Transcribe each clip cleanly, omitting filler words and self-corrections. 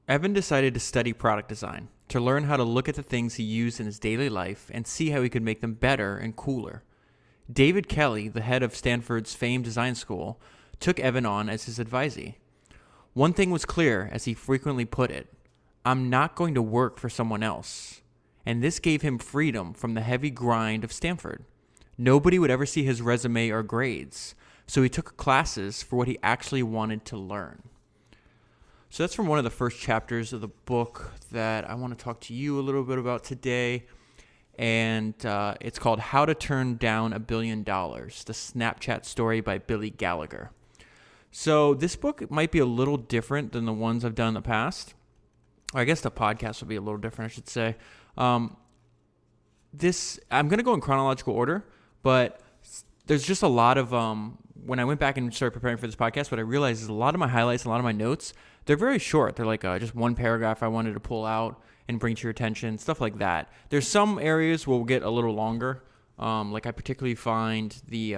Evan decided to study product design to learn how to look at the things he used in his daily life and see how he could make them better and cooler. David Kelly, the head of Stanford's famed design school, took Evan on as his advisee. One thing was clear, as he frequently put it: I'm not going to work for someone else. And this gave him freedom from the heavy grind of Stanford. Nobody would ever see his resume or grades, so he took classes for what he actually wanted to learn. So that's from one of the first chapters of the book that I want to talk to you a little bit about today. And it's called How to Turn Down $1 Billion, the Snapchat Story by Billy Gallagher. So this book might be a little different than the ones I've done in the past. Or I guess the podcast will be a little different, I should say. I'm going to go in chronological order, but there's just a lot of, when I went back and started preparing for this podcast, what I realized is a lot of my highlights, a lot of my notes, they're very short. They're like just one paragraph I wanted to pull out and bring to your attention, stuff like that. There's some areas where we'll get a little longer. Like I particularly find the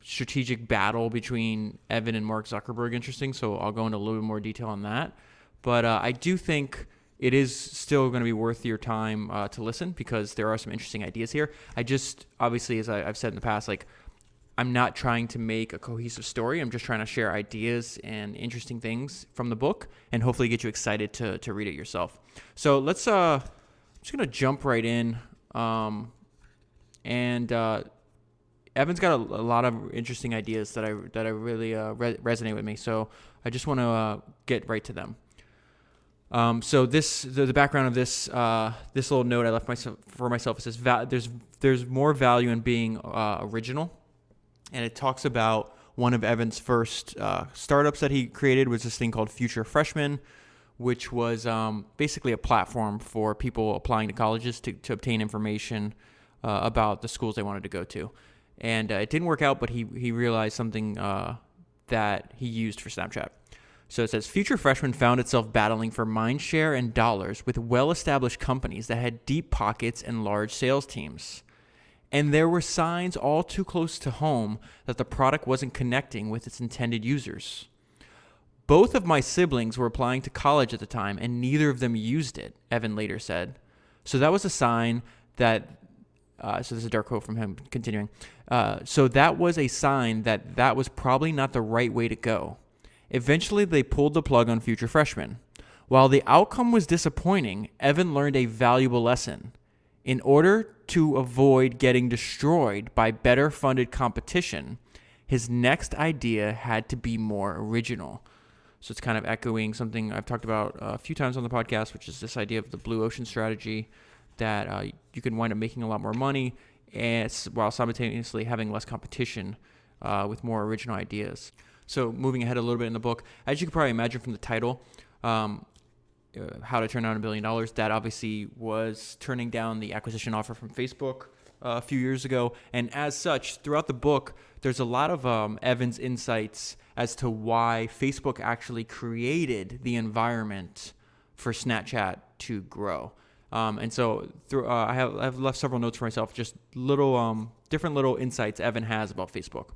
strategic battle between Evan and Mark Zuckerberg interesting, so I'll go into a little bit more detail on that. But I do think it is still going to be worth your time to listen, because there are some interesting ideas here. I just, obviously, as I've said in the past, like, I'm not trying to make a cohesive story. I'm just trying to share ideas and interesting things from the book and hopefully get you excited to read it yourself. So let's, I'm just going to jump right in. Evan's got a lot of interesting ideas that I really resonate with me. So I just want to get right to them. So the background of this little note I left for myself, it says there's more value in being original, and it talks about one of Evan's first startups that he created was this thing called Future Freshman, which was basically a platform for people applying to colleges to obtain information about the schools they wanted to go to, and it didn't work out, but he realized something that he used for Snapchat. So it says, Future Freshman found itself battling for mind share and dollars with well-established companies that had deep pockets and large sales teams. And there were signs all too close to home that the product wasn't connecting with its intended users. Both of my siblings were applying to college at the time, and neither of them used it, Evan later said. So that was a sign that, so this is a dark quote from him continuing. So that was a sign that was probably not the right way to go. Eventually, they pulled the plug on Future Freshman. While the outcome was disappointing, Evan learned a valuable lesson. In order to avoid getting destroyed by better-funded competition, his next idea had to be more original. So it's kind of echoing something I've talked about a few times on the podcast, which is this idea of the blue ocean strategy, that you can wind up making a lot more money while simultaneously having less competition with more original ideas. So moving ahead a little bit in the book, as you can probably imagine from the title, How to Turn Down $1 Billion, that obviously was turning down the acquisition offer from Facebook a few years ago. And as such, throughout the book, there's a lot of Evan's insights as to why Facebook actually created the environment for Snapchat to grow. And so I've left several notes for myself, just little different little insights Evan has about Facebook.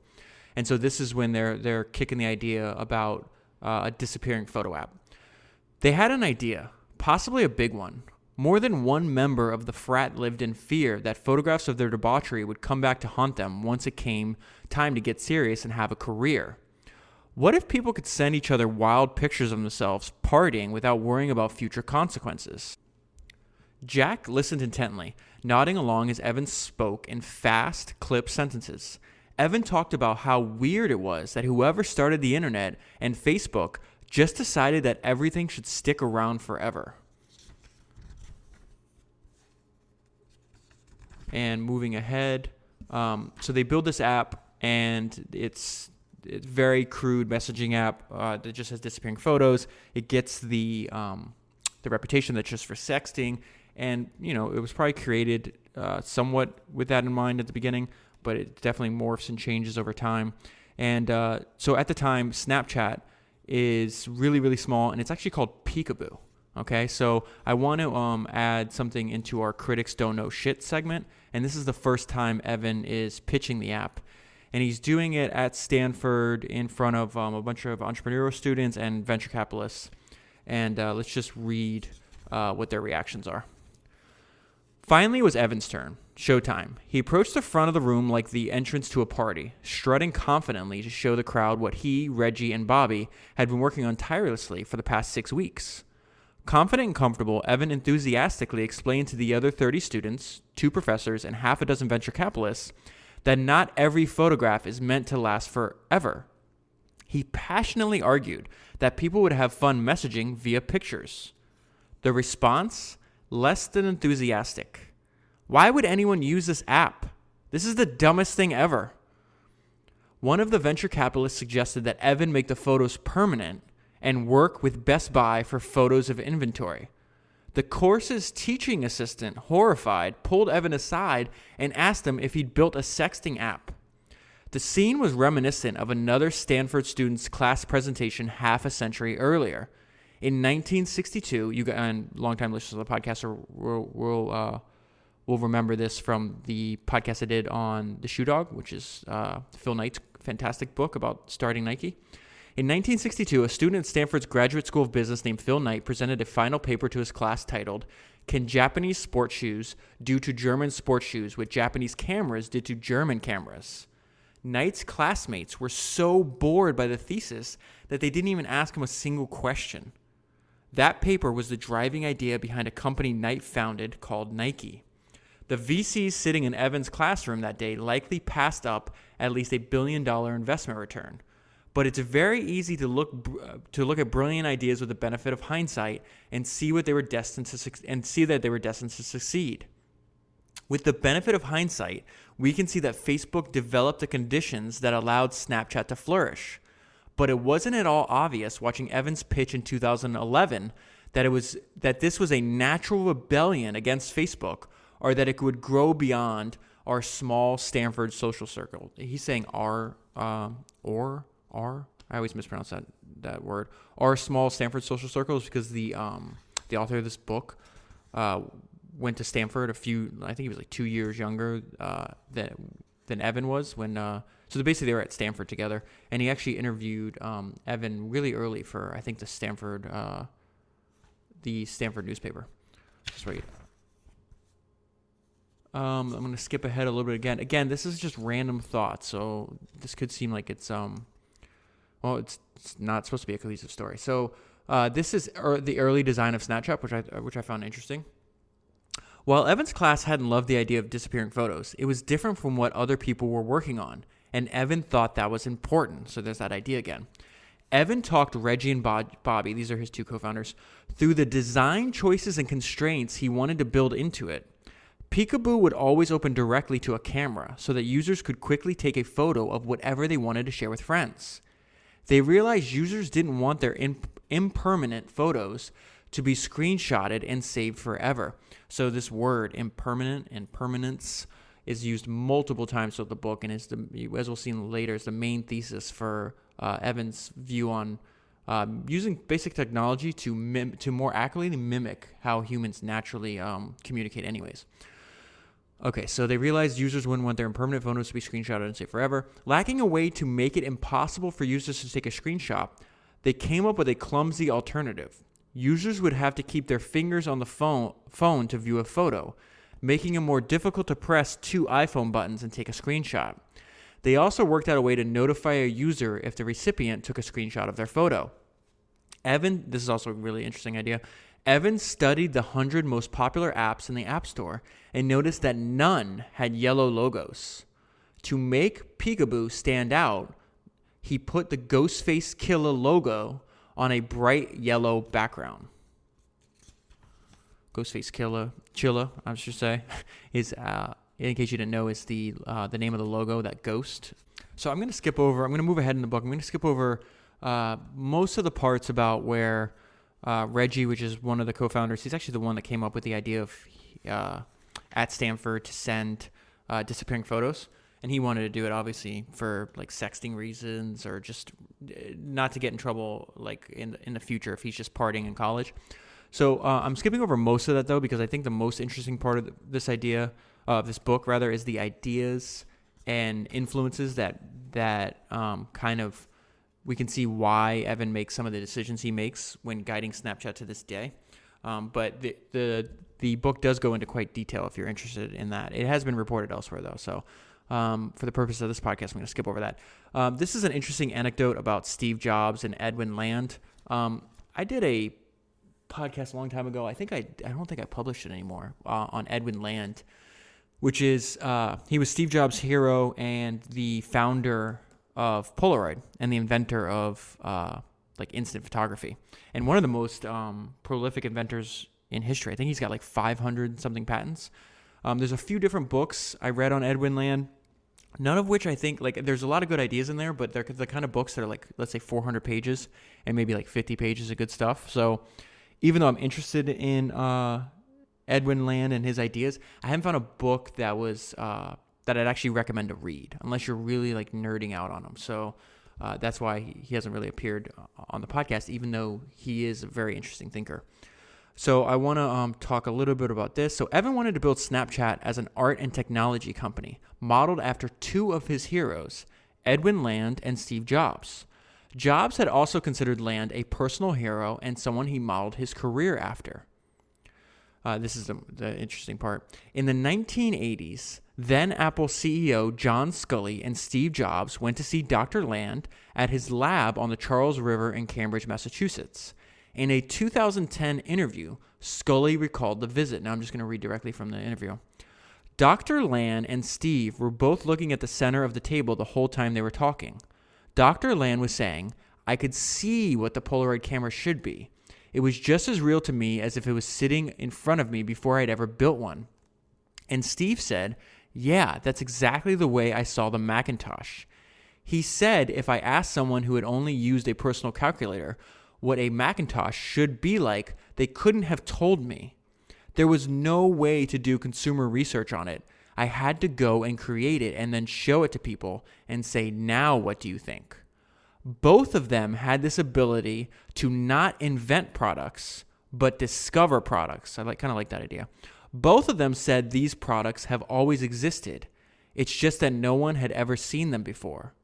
And so this is when they're kicking the idea about a disappearing photo app. They had an idea, possibly a big one. More than one member of the frat lived in fear that photographs of their debauchery would come back to haunt them once it came time to get serious and have a career. What if people could send each other wild pictures of themselves partying without worrying about future consequences? Jack listened intently, nodding along as Evan spoke in fast, clipped sentences. Evan talked about how weird it was that whoever started the internet and Facebook just decided that everything should stick around forever. And moving ahead, so they build this app, and it's very crude messaging app that just has disappearing photos. It gets the reputation that's just for sexting, and it was probably created somewhat with that in mind at the beginning, but it definitely morphs and changes over time. And so at the time, Snapchat is really, really small, and it's actually called Peekaboo. Okay, so I want to add something into our Critics Don't Know Shit segment, and this is the first time Evan is pitching the app. And he's doing it at Stanford in front of a bunch of entrepreneurial students and venture capitalists. And let's just read what their reactions are. Finally, it was Evan's turn. Showtime. He approached the front of the room like the entrance to a party, strutting confidently to show the crowd what he, Reggie, and Bobby had been working on tirelessly for the past 6 weeks. Confident and comfortable, Evan enthusiastically explained to the other 30 students, 2 professors, and half a dozen venture capitalists that not every photograph is meant to last forever. He passionately argued that people would have fun messaging via pictures. The response? Less than enthusiastic. Why would anyone use this app? This is the dumbest thing ever. One of the venture capitalists suggested that Evan make the photos permanent and work with Best Buy for photos of inventory. The course's teaching assistant, horrified, pulled Evan aside and asked him if he'd built a sexting app. The scene was reminiscent of another Stanford student's class presentation half a century earlier. In 1962, you and longtime listeners of the podcast will remember this from the podcast I did on The Shoe Dog, which is Phil Knight's fantastic book about starting Nike. In 1962, a student at Stanford's Graduate School of Business named Phil Knight presented a final paper to his class titled, "Can Japanese Sports Shoes Do to German Sports Shoes What Japanese Cameras Did to German Cameras?" Knight's classmates were so bored by the thesis that they didn't even ask him a single question. That paper was the driving idea behind a company Knight founded called Nike. The VCs sitting in Evan's classroom that day likely passed up at least $1 billion investment return. But it's very easy to look at brilliant ideas with the benefit of hindsight and see that they were destined to succeed. With the benefit of hindsight, we can see that Facebook developed the conditions that allowed Snapchat to flourish. But it wasn't at all obvious watching Evan's pitch in 2011 that this was a natural rebellion against Facebook, or that it would grow beyond our small Stanford social circle. He's saying I always mispronounce that word. Our small Stanford social circle is because the author of this book went to Stanford I think he was like 2 years younger than Evan was when. So basically they were at Stanford together, and he actually interviewed Evan really early for I think the Stanford newspaper. Just wait. I'm going to skip ahead a little bit again. Again, this is just random thoughts, so this could seem like it's it's not supposed to be a cohesive story. So this is the early design of Snapchat, which I found interesting. While Evan's class hadn't loved the idea of disappearing photos, it was different from what other people were working on, and Evan thought that was important. So there's that idea again. Evan talked Reggie and Bobby, these are his 2 co-founders, through the design choices and constraints he wanted to build into it. Peekaboo would always open directly to a camera so that users could quickly take a photo of whatever they wanted to share with friends. They realized users didn't want their impermanent photos to be screenshotted and saved forever. So this word, impermanent and permanence, is used multiple times throughout the book, and as we'll see later, is the main thesis for Evan's view on using basic technology to more accurately mimic how humans naturally communicate anyways. Okay, so they realized users wouldn't want their impermanent photos to be screenshotted and saved forever. Lacking a way to make it impossible for users to take a screenshot, they came up with a clumsy alternative. Users would have to keep their fingers on the phone to view a photo, making it more difficult to press 2 iPhone buttons and take a screenshot. They also worked out a way to notify a user if the recipient took a screenshot of their photo. Evan, this is also a really interesting idea. Evan studied the 100 most popular apps in the App Store and noticed that none had yellow logos. To make Peekaboo stand out, he put the Ghostface Killer logo on a bright yellow background. Ghostface Chilla, I should say, is in case you didn't know, is the name of the logo, that ghost. So I'm going to move ahead in the book. I'm going to skip over most of the parts about where Reggie, which is one of the co-founders, he's actually the one that came up with the idea of at Stanford to send disappearing photos. And he wanted to do it obviously for like sexting reasons, or just not to get in trouble like in the future if he's just partying in college. So I'm skipping over most of that though, because I think the most interesting part of this book is the ideas and influences that kind of we can see why Evan makes some of the decisions he makes when guiding Snapchat to this day. But the book does go into quite detail if you're interested in that. It has been reported elsewhere though, so for the purpose of this podcast, I'm going to skip over that. This is an interesting anecdote about Steve Jobs and Edwin Land. I did a podcast a long time ago. I don't think I published it anymore on Edwin Land, which is he was Steve Jobs' hero and the founder of Polaroid and the inventor of like instant photography, and one of the most prolific inventors in history. I think he's got like 500 something patents. There's a few different books I read on Edwin Land, none of which I think, like, there's a lot of good ideas in there, but they're the kind of books that are like, let's say 400 pages and maybe like 50 pages of good stuff. So even though I'm interested in Edwin Land and his ideas, I haven't found a book that was that I'd actually recommend to read unless you're really like nerding out on him. So that's why he hasn't really appeared on the podcast, even though he is a very interesting thinker. So I want to talk a little bit about this. So Evan wanted to build Snapchat as an art and technology company modeled after two of his heroes, Edwin Land and Steve Jobs. Jobs had also considered Land a personal hero and someone he modeled his career after. This is the interesting part. In the 1980s, then Apple CEO John Sculley and Steve Jobs went to see Dr. Land at his lab on the Charles River in Cambridge, Massachusetts. In a 2010 interview, Sculley recalled the visit. Now I'm just going to read directly from the interview. Dr. Land and Steve were both looking at the center of the table the whole time they were talking. Dr. Land was saying, "I could see what the Polaroid camera should be. It was just as real to me as if it was sitting in front of me before I'd ever built one." And Steve said, "Yeah, that's exactly the way I saw the Macintosh." He said if I asked someone who had only used a personal calculator what a Macintosh should be like, they couldn't have told me. There was no way to do consumer research on it. I had to go and create it and then show it to people and say, "Now what do you think?" Both of them had this ability to not invent products, but discover products. I kind of like that idea. Both of them said these products have always existed. It's just that no one had ever seen them before.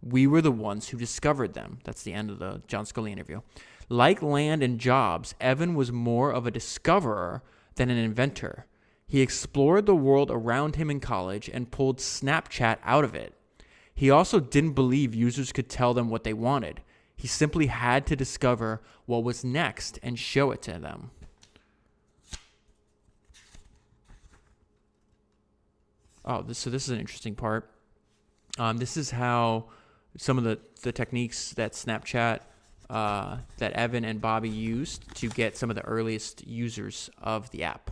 We were the ones who discovered them. That's the end of the John Sculley interview. Like Land and Jobs, Evan was more of a discoverer than an inventor. He explored the world around him in college and pulled Snapchat out of it. He also didn't believe users could tell them what they wanted. He simply had to discover what was next and show it to them. So this is an interesting part. This is how some of the techniques that Snapchat, that Evan and Bobby used to get some of the earliest users of the app.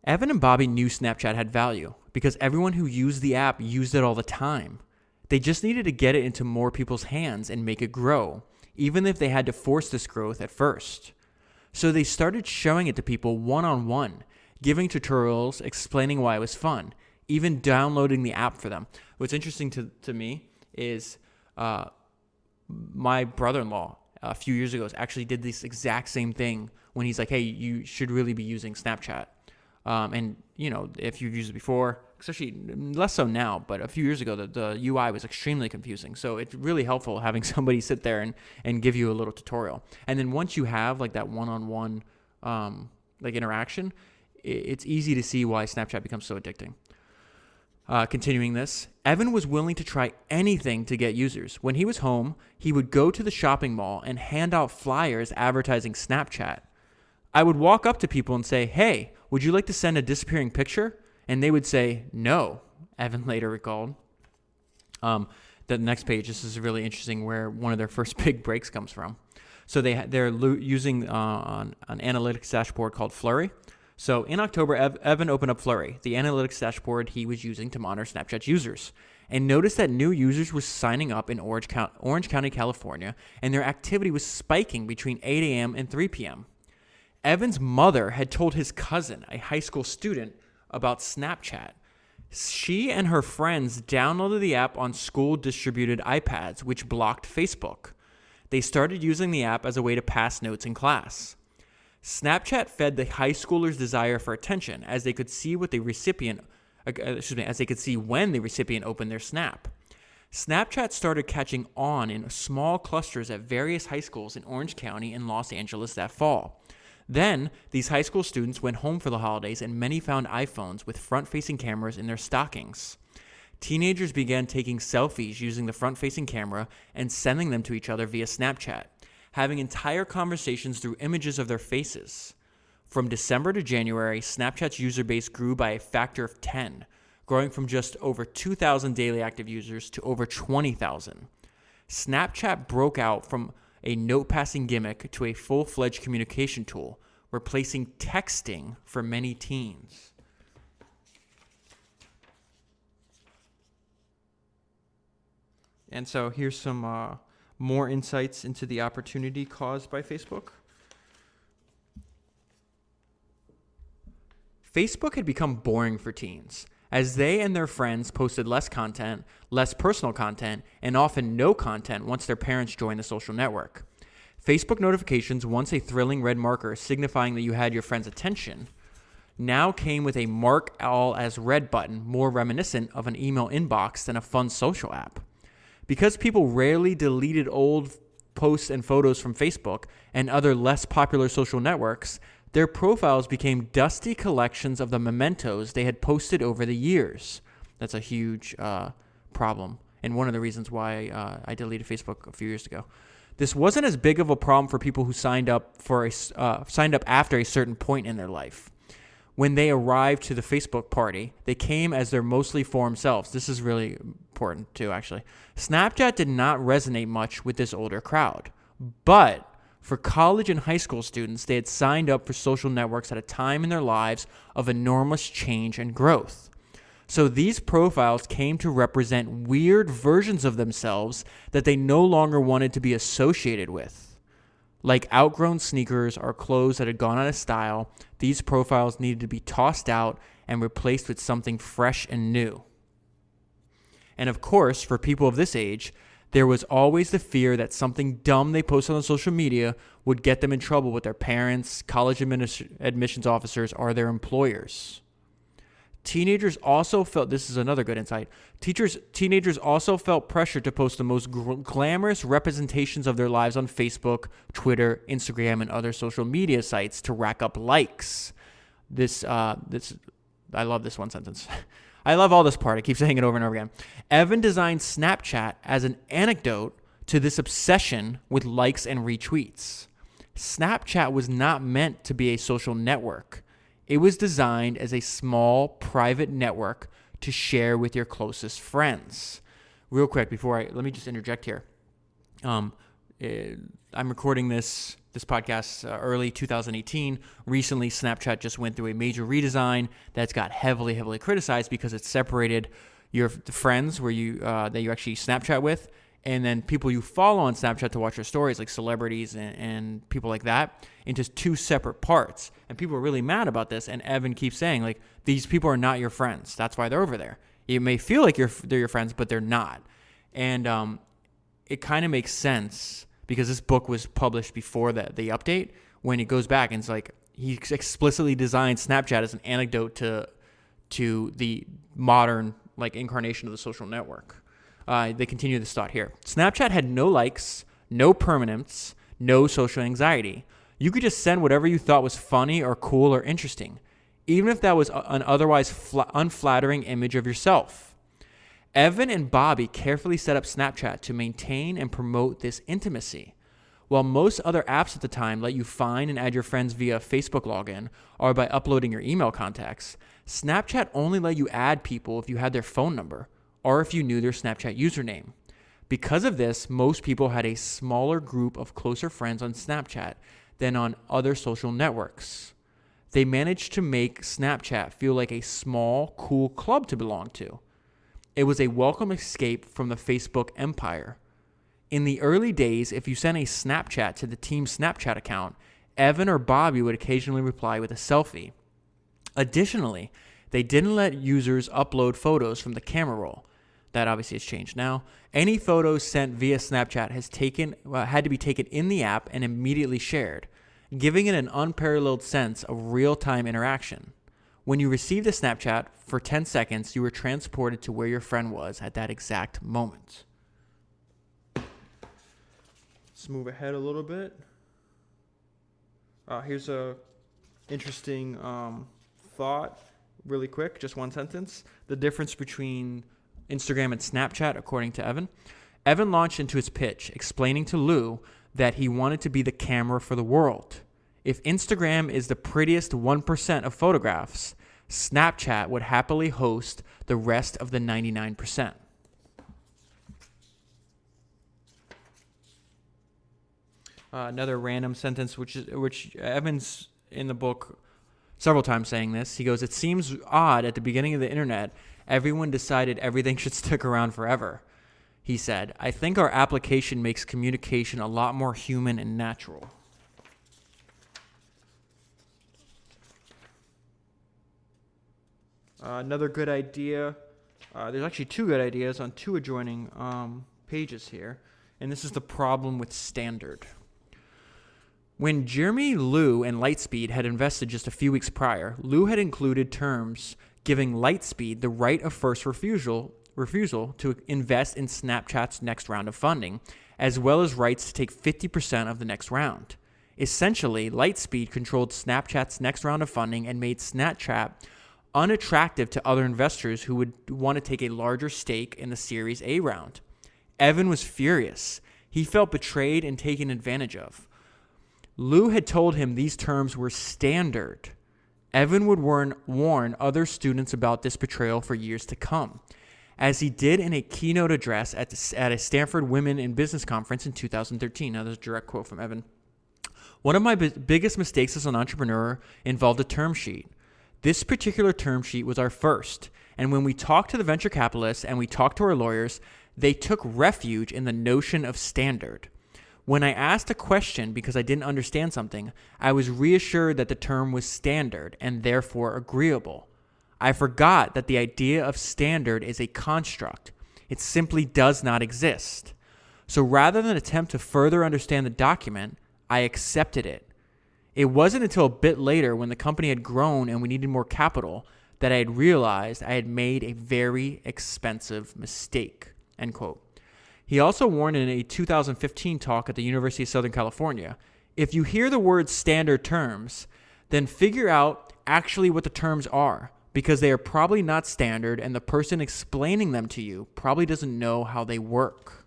Evan and Bobby knew Snapchat had value because everyone who used the app used it all the time. They just needed to get it into more people's hands and make it grow, even if they had to force this growth at first. So they started showing it to people one-on-one, giving tutorials, explaining why it was fun, even downloading the app for them. What's interesting to me is my brother-in-law a few years ago actually did this exact same thing when he's like, "Hey, you should really be using Snapchat." And, you know, if you've used it before, especially less so now, but a few years ago, the UI was extremely confusing. So it's really helpful having somebody sit there and give you a little tutorial. And then once you have like that one-on-one like interaction, it's easy to see why Snapchat becomes so addicting. Continuing this, Evan was willing to try anything to get users. When he was home, he would go to the shopping mall and hand out flyers advertising Snapchat. I would walk up to people and say, "Hey, would you like to send a disappearing picture?" And they would say, "No," Evan later recalled. The next page, this is really interesting where one of their first big breaks comes from. So they're using an analytics dashboard called Flurry. So in October, Evan opened up Flurry, the analytics dashboard he was using to monitor Snapchat's users, and noticed that new users were signing up in Orange County, California, and their activity was spiking between 8 a.m. and 3 p.m. Evan's mother had told his cousin, a high school student, about Snapchat. She and her friends downloaded the app on school-distributed iPads, which blocked Facebook. They started using the app as a way to pass notes in class. Snapchat fed the high schoolers' desire for attention, as they could see what the recipient as they could see when the recipient opened their Snap. Snapchat started catching on in small clusters at various high schools in Orange County and Los Angeles that fall. Then, these high school students went home for the holidays and many found iPhones with front-facing cameras in their stockings. Teenagers began taking selfies using the front-facing camera and sending them to each other via Snapchat, having entire conversations through images of their faces. From December to January, Snapchat's user base grew by a factor of 10, growing from just over 2,000 daily active users to over 20,000. Snapchat broke out from a note-passing gimmick to a full-fledged communication tool, replacing texting for many teens. And so here's some more insights into the opportunity caused by Facebook. Facebook had become boring for teens, as they and their friends posted less content, less personal content, and often no content once their parents joined the social network. Facebook notifications, once a thrilling red marker signifying that you had your friend's attention, now came with a mark all as read button more reminiscent of an email inbox than a fun social app. Because people rarely deleted old posts and photos from Facebook and other less popular social networks, their profiles became dusty collections of the mementos they had posted over the years. That's a huge problem, and one of the reasons why I deleted Facebook a few years ago. This wasn't as big of a problem for people who signed up after a certain point in their life. When they arrived to the Facebook party, they came as their mostly formed selves. This is really important too, actually. Snapchat did not resonate much with this older crowd, but for college and high school students, they had signed up for social networks at a time in their lives of enormous change and growth. So these profiles came to represent weird versions of themselves that they no longer wanted to be associated with. Like outgrown sneakers or clothes that had gone out of style, these profiles needed to be tossed out and replaced with something fresh and new. And of course, for people of this age, there was always the fear that something dumb they posted on social media would get them in trouble with their parents, college admissions officers, or their employers. Teenagers also felt, this is another good insight, teenagers also felt pressure to post the most glamorous representations of their lives on Facebook, Twitter, Instagram, and other social media sites to rack up likes. I love this one sentence. I love all this part. I keep saying it over and over again. Evan designed Snapchat as an antidote to this obsession with likes and retweets. Snapchat was not meant to be a social network. It was designed as a small, private network to share with your closest friends. Real quick, let me just interject here. I'm recording this podcast early 2018. Recently, Snapchat just went through a major redesign that's got heavily criticized because it separated your friends that you actually Snapchat with, and then people you follow on Snapchat to watch your stories, like celebrities and people like that, into two separate parts. And people are really mad about this. And Evan keeps saying, like, these people are not your friends. That's why they're over there. You may feel like they're your friends, but they're not. And it kind of makes sense because this book was published before the update. When it goes back and it's like he explicitly designed Snapchat as an antidote to the modern incarnation of the social network. They continue this thought here. Snapchat had no likes, no permanence, no social anxiety. You could just send whatever you thought was funny or cool or interesting, even if that was an otherwise unflattering image of yourself. Evan and Bobby carefully set up Snapchat to maintain and promote this intimacy. While most other apps at the time let you find and add your friends via Facebook login or by uploading your email contacts, Snapchat only let you add people if you had their phone number or if you knew their Snapchat username. Because of this, most people had a smaller group of closer friends on Snapchat than on other social networks. They managed to make Snapchat feel like a small, cool club to belong to. It was a welcome escape from the Facebook empire. In the early days, if you sent a Snapchat to the team Snapchat account, Evan or Bobby would occasionally reply with a selfie. Additionally, they didn't let users upload photos from the camera roll. That obviously has changed now. Any photos sent via Snapchat had to be taken in the app and immediately shared, giving it an unparalleled sense of real-time interaction. When you received a Snapchat for 10 seconds, you were transported to where your friend was at that exact moment. Let's move ahead a little bit. Here's a interesting thought, really quick, just one sentence. The difference between Instagram and Snapchat, according to Evan. Evan launched into his pitch, explaining to Lou that he wanted to be the camera for the world. If Instagram is the prettiest 1% of photographs, Snapchat would happily host the rest of the 99%. Another random sentence, which Evan's in the book several times saying this. He goes, "It seems odd at the beginning of the internet, everyone decided everything should stick around forever." He said, "I think our application makes communication a lot more human and natural." Another good idea. There's actually two good ideas on two adjoining pages here. And this is the problem with standard. When Jeremy, Lou, and Lightspeed had invested just a few weeks prior, Lou had included terms giving Lightspeed the right of first refusal to invest in Snapchat's next round of funding, as well as rights to take 50% of the next round. Essentially, Lightspeed controlled Snapchat's next round of funding and made Snapchat unattractive to other investors who would want to take a larger stake in the Series A round. Evan was furious. He felt betrayed and taken advantage of. Lou had told him these terms were standard. Evan would warn other students about this betrayal for years to come, as he did in a keynote address at a Stanford Women in Business conference in 2013. Now, there's a direct quote from Evan. "One of my biggest mistakes as an entrepreneur involved a term sheet. This particular term sheet was our first, and when we talked to the venture capitalists and we talked to our lawyers, they took refuge in the notion of standard. When I asked a question because I didn't understand something, I was reassured that the term was standard and therefore agreeable. I forgot that the idea of standard is a construct. It simply does not exist. So rather than attempt to further understand the document, I accepted it. It wasn't until a bit later, when the company had grown and we needed more capital, that I had realized I had made a very expensive mistake." End quote. He also warned in a 2015 talk at the University of Southern California, "If you hear the word standard terms, then figure out actually what the terms are, because they are probably not standard and the person explaining them to you probably doesn't know how they work."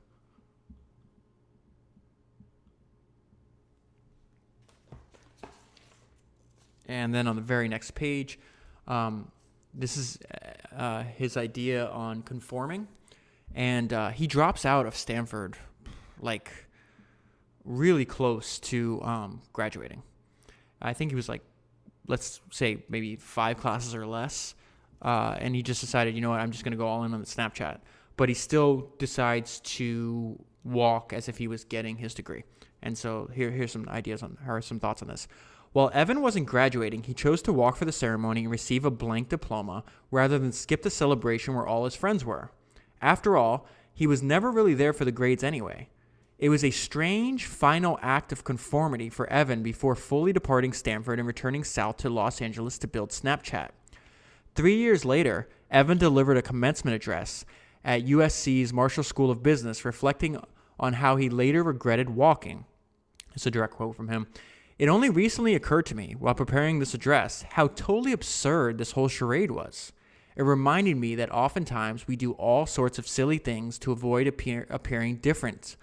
And then on the very next page, this is his idea on conforming. And he drops out of Stanford like really close to graduating. I think he was like, let's say maybe 5 classes or less. And he just decided, you know what, I'm just going to go all in on the Snapchat. But he still decides to walk as if he was getting his degree. And so here's some ideas some thoughts on this. While Evan wasn't graduating, he chose to walk for the ceremony and receive a blank diploma rather than skip the celebration where all his friends were. After all, he was never really there for the grades anyway. It was a strange final act of conformity for Evan before fully departing Stanford and returning south to Los Angeles to build Snapchat. 3 years later, Evan delivered a commencement address at USC's Marshall School of Business, reflecting on how he later regretted walking. It's a direct quote from him. "It only recently occurred to me, while preparing this address, how totally absurd this whole charade was. It reminded me that oftentimes we do all sorts of silly things to avoid appearing different.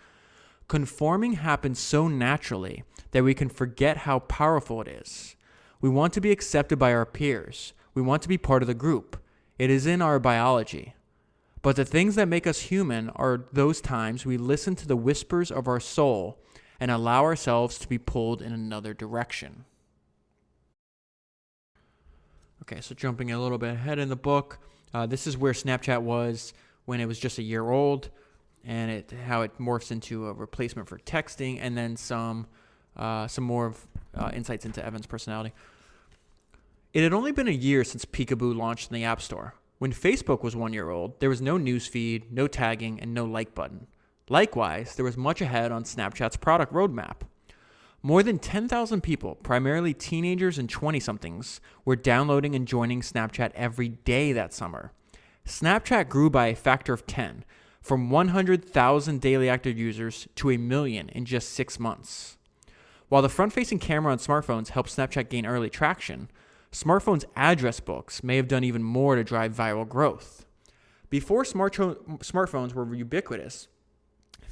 Conforming happens so naturally that we can forget how powerful it is. We want to be accepted by our peers. We want to be part of the group. It is in our biology. But the things that make us human are those times we listen to the whispers of our soul and allow ourselves to be pulled in another direction." Okay, so jumping a little bit ahead in the book, this is where Snapchat was when it was just a year old, and how it morphs into a replacement for texting, and then some more insights into Evan's personality. It had only been a year since Peekaboo launched in the App Store. When Facebook was 1 year old, there was no newsfeed, no tagging, and no like button. Likewise, there was much ahead on Snapchat's product roadmap. More than 10,000 people, primarily teenagers and 20-somethings, were downloading and joining Snapchat every day that summer. Snapchat grew by a factor of 10, from 100,000 daily active users to 1 million in just 6 months. While the front-facing camera on smartphones helped Snapchat gain early traction, smartphones' address books may have done even more to drive viral growth. Before smartphones were ubiquitous,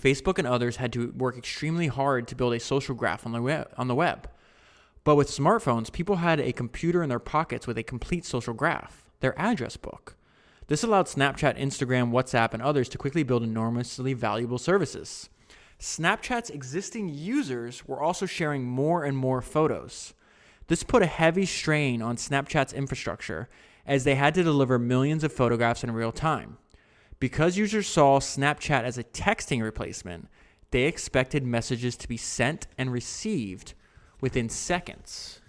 Facebook and others had to work extremely hard to build a social graph on the web. But with smartphones, people had a computer in their pockets with a complete social graph, their address book. This allowed Snapchat, Instagram, WhatsApp, and others to quickly build enormously valuable services. Snapchat's existing users were also sharing more and more photos. This put a heavy strain on Snapchat's infrastructure, as they had to deliver millions of photographs in real time. Because users saw Snapchat as a texting replacement, they expected messages to be sent and received within seconds.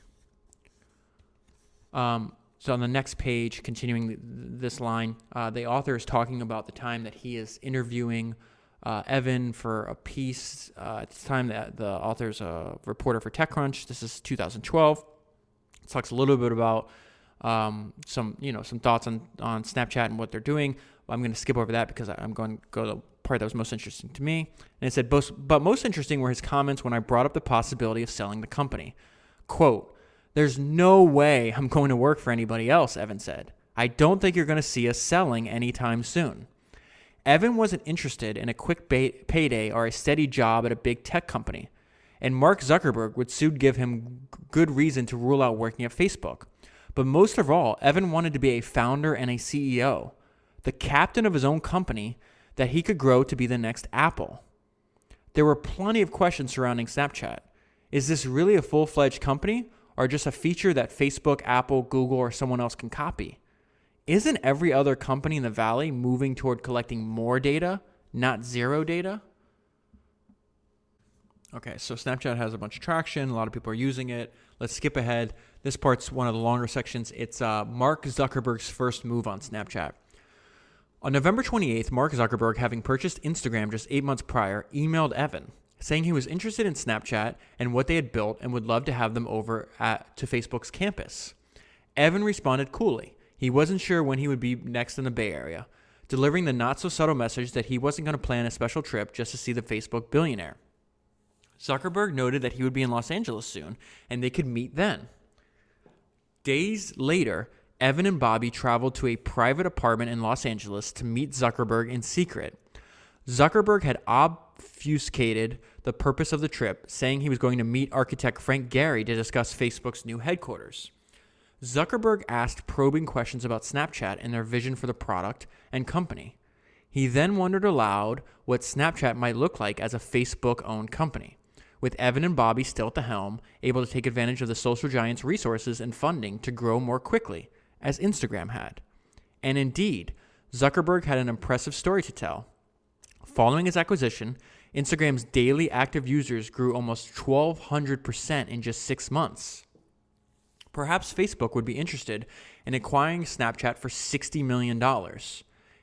So on the next page, continuing this line, the author is talking about the time that he is interviewing Evan for a piece. At the time, that the author's a reporter for TechCrunch. This is 2012. It talks a little bit about some thoughts on Snapchat and what they're doing. I'm going to skip over that because I'm going to go to the part that was most interesting to me. And it said, but most interesting were his comments when I brought up the possibility of selling the company. Quote, "There's no way I'm going to work for anybody else," Evan said. "I don't think you're going to see us selling anytime soon." Evan wasn't interested in a quick payday or a steady job at a big tech company. And Mark Zuckerberg would soon give him good reason to rule out working at Facebook. But most of all, Evan wanted to be a founder and a CEO, the captain of his own company that he could grow to be the next Apple. There were plenty of questions surrounding Snapchat. Is this really a full-fledged company, or just a feature that Facebook, Apple, Google, or someone else can copy? Isn't every other company in the Valley moving toward collecting more data, not zero data? Okay, so Snapchat has a bunch of traction. A lot of people are using it. Let's skip ahead. This part's one of the longer sections. It's Mark Zuckerberg's first move on Snapchat. On November 28th, Mark Zuckerberg, having purchased Instagram just 8 months prior, emailed Evan, saying he was interested in Snapchat and what they had built and would love to have them over to Facebook's campus. Evan responded coolly. He wasn't sure when he would be next in the Bay Area, delivering the not-so-subtle message that he wasn't going to plan a special trip just to see the Facebook billionaire. Zuckerberg noted that he would be in Los Angeles soon, and they could meet then. Days later, Evan and Bobby traveled to a private apartment in Los Angeles to meet Zuckerberg in secret. Zuckerberg had obfuscated the purpose of the trip, saying he was going to meet architect Frank Gehry to discuss Facebook's new headquarters. Zuckerberg asked probing questions about Snapchat and their vision for the product and company. He then wondered aloud what Snapchat might look like as a Facebook-owned company, with Evan and Bobby still at the helm, able to take advantage of the social giant's resources and funding to grow more quickly, as Instagram had. And indeed, Zuckerberg had an impressive story to tell. Following his acquisition, Instagram's daily active users grew almost 1,200% in just 6 months. Perhaps Facebook would be interested in acquiring Snapchat for $60 million,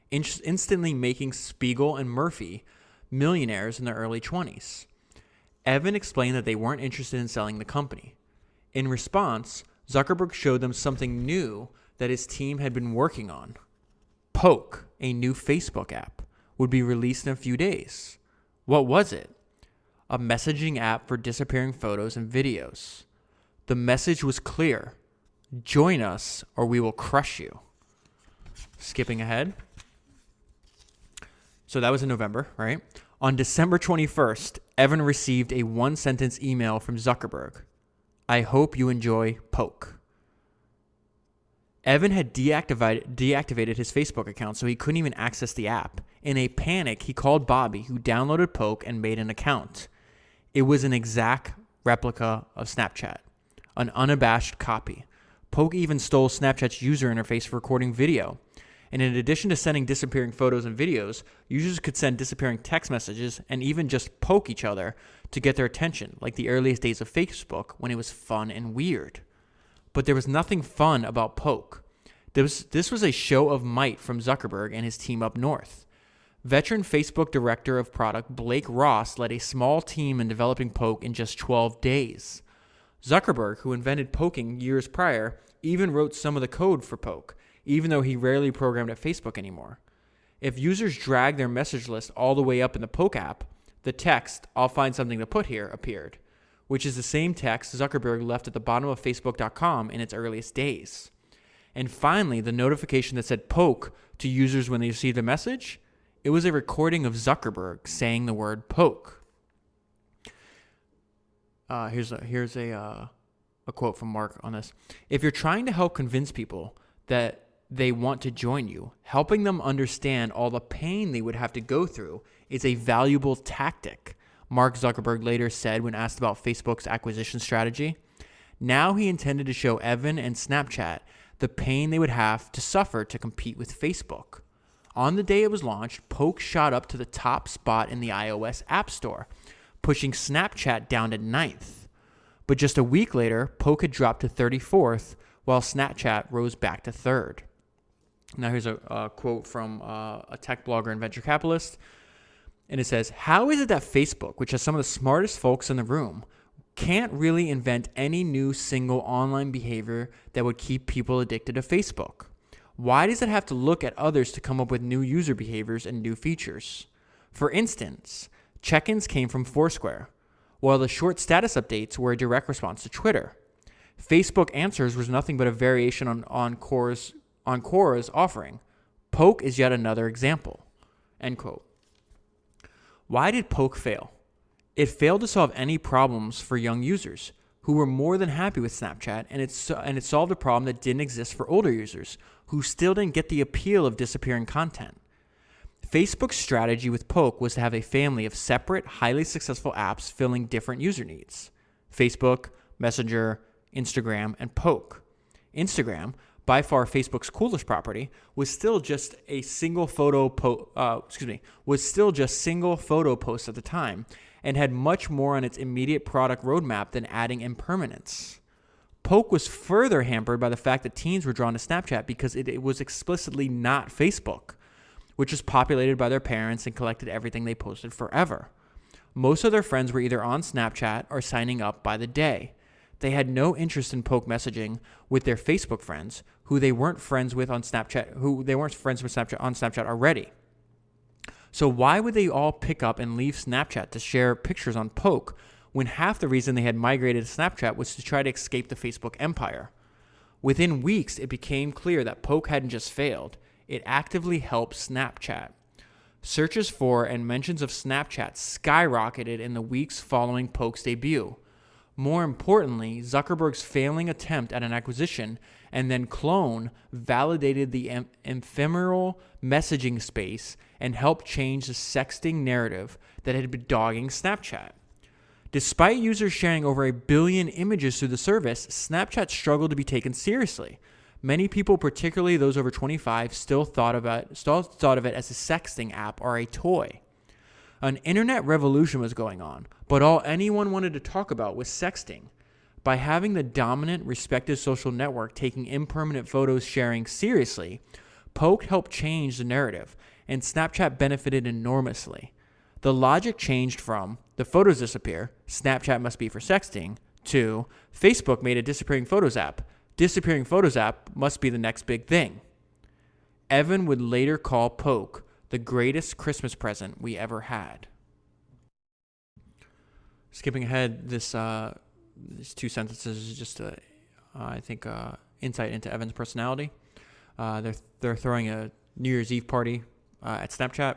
instantly making Spiegel and Murphy millionaires in their early 20s. Evan explained that they weren't interested in selling the company. In response, Zuckerberg showed them something new that his team had been working on. Poke, a new Facebook app, would be released in a few days. What was it? A messaging app for disappearing photos and videos. The message was clear. Join us or we will crush you. Skipping ahead. So that was in November, right? On December 21st, Evan received a one-sentence email from Zuckerberg. I hope you enjoy Poke. Evan had deactivated his Facebook account, so he couldn't even access the app. In a panic, he called Bobby, who downloaded Poke and made an account. It was an exact replica of Snapchat, an unabashed copy. Poke even stole Snapchat's user interface for recording video. And in addition to sending disappearing photos and videos, users could send disappearing text messages and even just poke each other to get their attention, like the earliest days of Facebook when it was fun and weird. But there was nothing fun about Poke. This was a show of might from Zuckerberg and his team up north. Veteran Facebook director of product Blake Ross led a small team in developing Poke in just 12 days. Zuckerberg, who invented poking years prior, even wrote some of the code for Poke, even though he rarely programmed at Facebook anymore. If users dragged their message list all the way up in the Poke app, the text, "I'll find something to put here," appeared, which is the same text Zuckerberg left at the bottom of Facebook.com in its earliest days. And finally, the notification that said Poke to users when they received a message, it was a recording of Zuckerberg saying the word Poke. Here's a quote from Mark on this. "If you're trying to help convince people that they want to join you, helping them understand all the pain they would have to go through is a valuable tactic," Mark Zuckerberg later said when asked about Facebook's acquisition strategy. Now he intended to show Evan and Snapchat the pain they would have to suffer to compete with Facebook. On the day it was launched, Poke shot up to the top spot in the iOS App Store, pushing Snapchat down to 9th. But just a week later, Poke had dropped to 34th, while Snapchat rose back to 3rd. Now here's a quote from a tech blogger and venture capitalist. And it says, "How is it that Facebook, which has some of the smartest folks in the room, can't really invent any new single online behavior that would keep people addicted to Facebook? Why does it have to look at others to come up with new user behaviors and new features? For instance, check-ins came from Foursquare, while the short status updates were a direct response to Twitter. Facebook Answers was nothing but a variation on Quora's offering. Poke is yet another example." End quote. Why did Poke fail? It failed to solve any problems for young users who were more than happy with Snapchat, and it solved a problem that didn't exist for older users who still didn't get the appeal of disappearing content. Facebook's strategy with Poke was to have a family of separate, highly successful apps filling different user needs: Facebook, Messenger, Instagram, and Poke. Instagram, by far Facebook's coolest property, was still just single photo posts at the time, and had much more on its immediate product roadmap than adding impermanence. Poke was further hampered by the fact that teens were drawn to Snapchat because it was explicitly not Facebook, which was populated by their parents and collected everything they posted forever. Most of their friends were either on Snapchat or signing up by the day. They had no interest in Poke messaging with their Facebook friends, who they weren't friends with on Snapchat on Snapchat already. So why would they all pick up and leave Snapchat to share pictures on Poke when half the reason they had migrated to Snapchat was to try to escape the Facebook empire? Within weeks, it became clear that Poke hadn't just failed, it actively helped Snapchat. Searches for and mentions of Snapchat skyrocketed in the weeks following Poke's debut. More importantly, Zuckerberg's failing attempt at an acquisition and then clone validated the ephemeral messaging space and helped change the sexting narrative that had been dogging Snapchat. Despite users sharing over 1 billion images through the service, Snapchat struggled to be taken seriously. Many people, particularly those over 25, still thought of it as a sexting app or a toy. An internet revolution was going on, but all anyone wanted to talk about was sexting. By having the dominant, respected social network taking impermanent photos sharing seriously, Poke helped change the narrative, and Snapchat benefited enormously. The logic changed from, the photos disappear, Snapchat must be for sexting, to, Facebook made a disappearing photos app must be the next big thing. Evan would later call Poke the greatest Christmas present we ever had. Skipping ahead, these 2 sentences is just insight into Evan's personality. They're throwing a New Year's Eve party at Snapchat,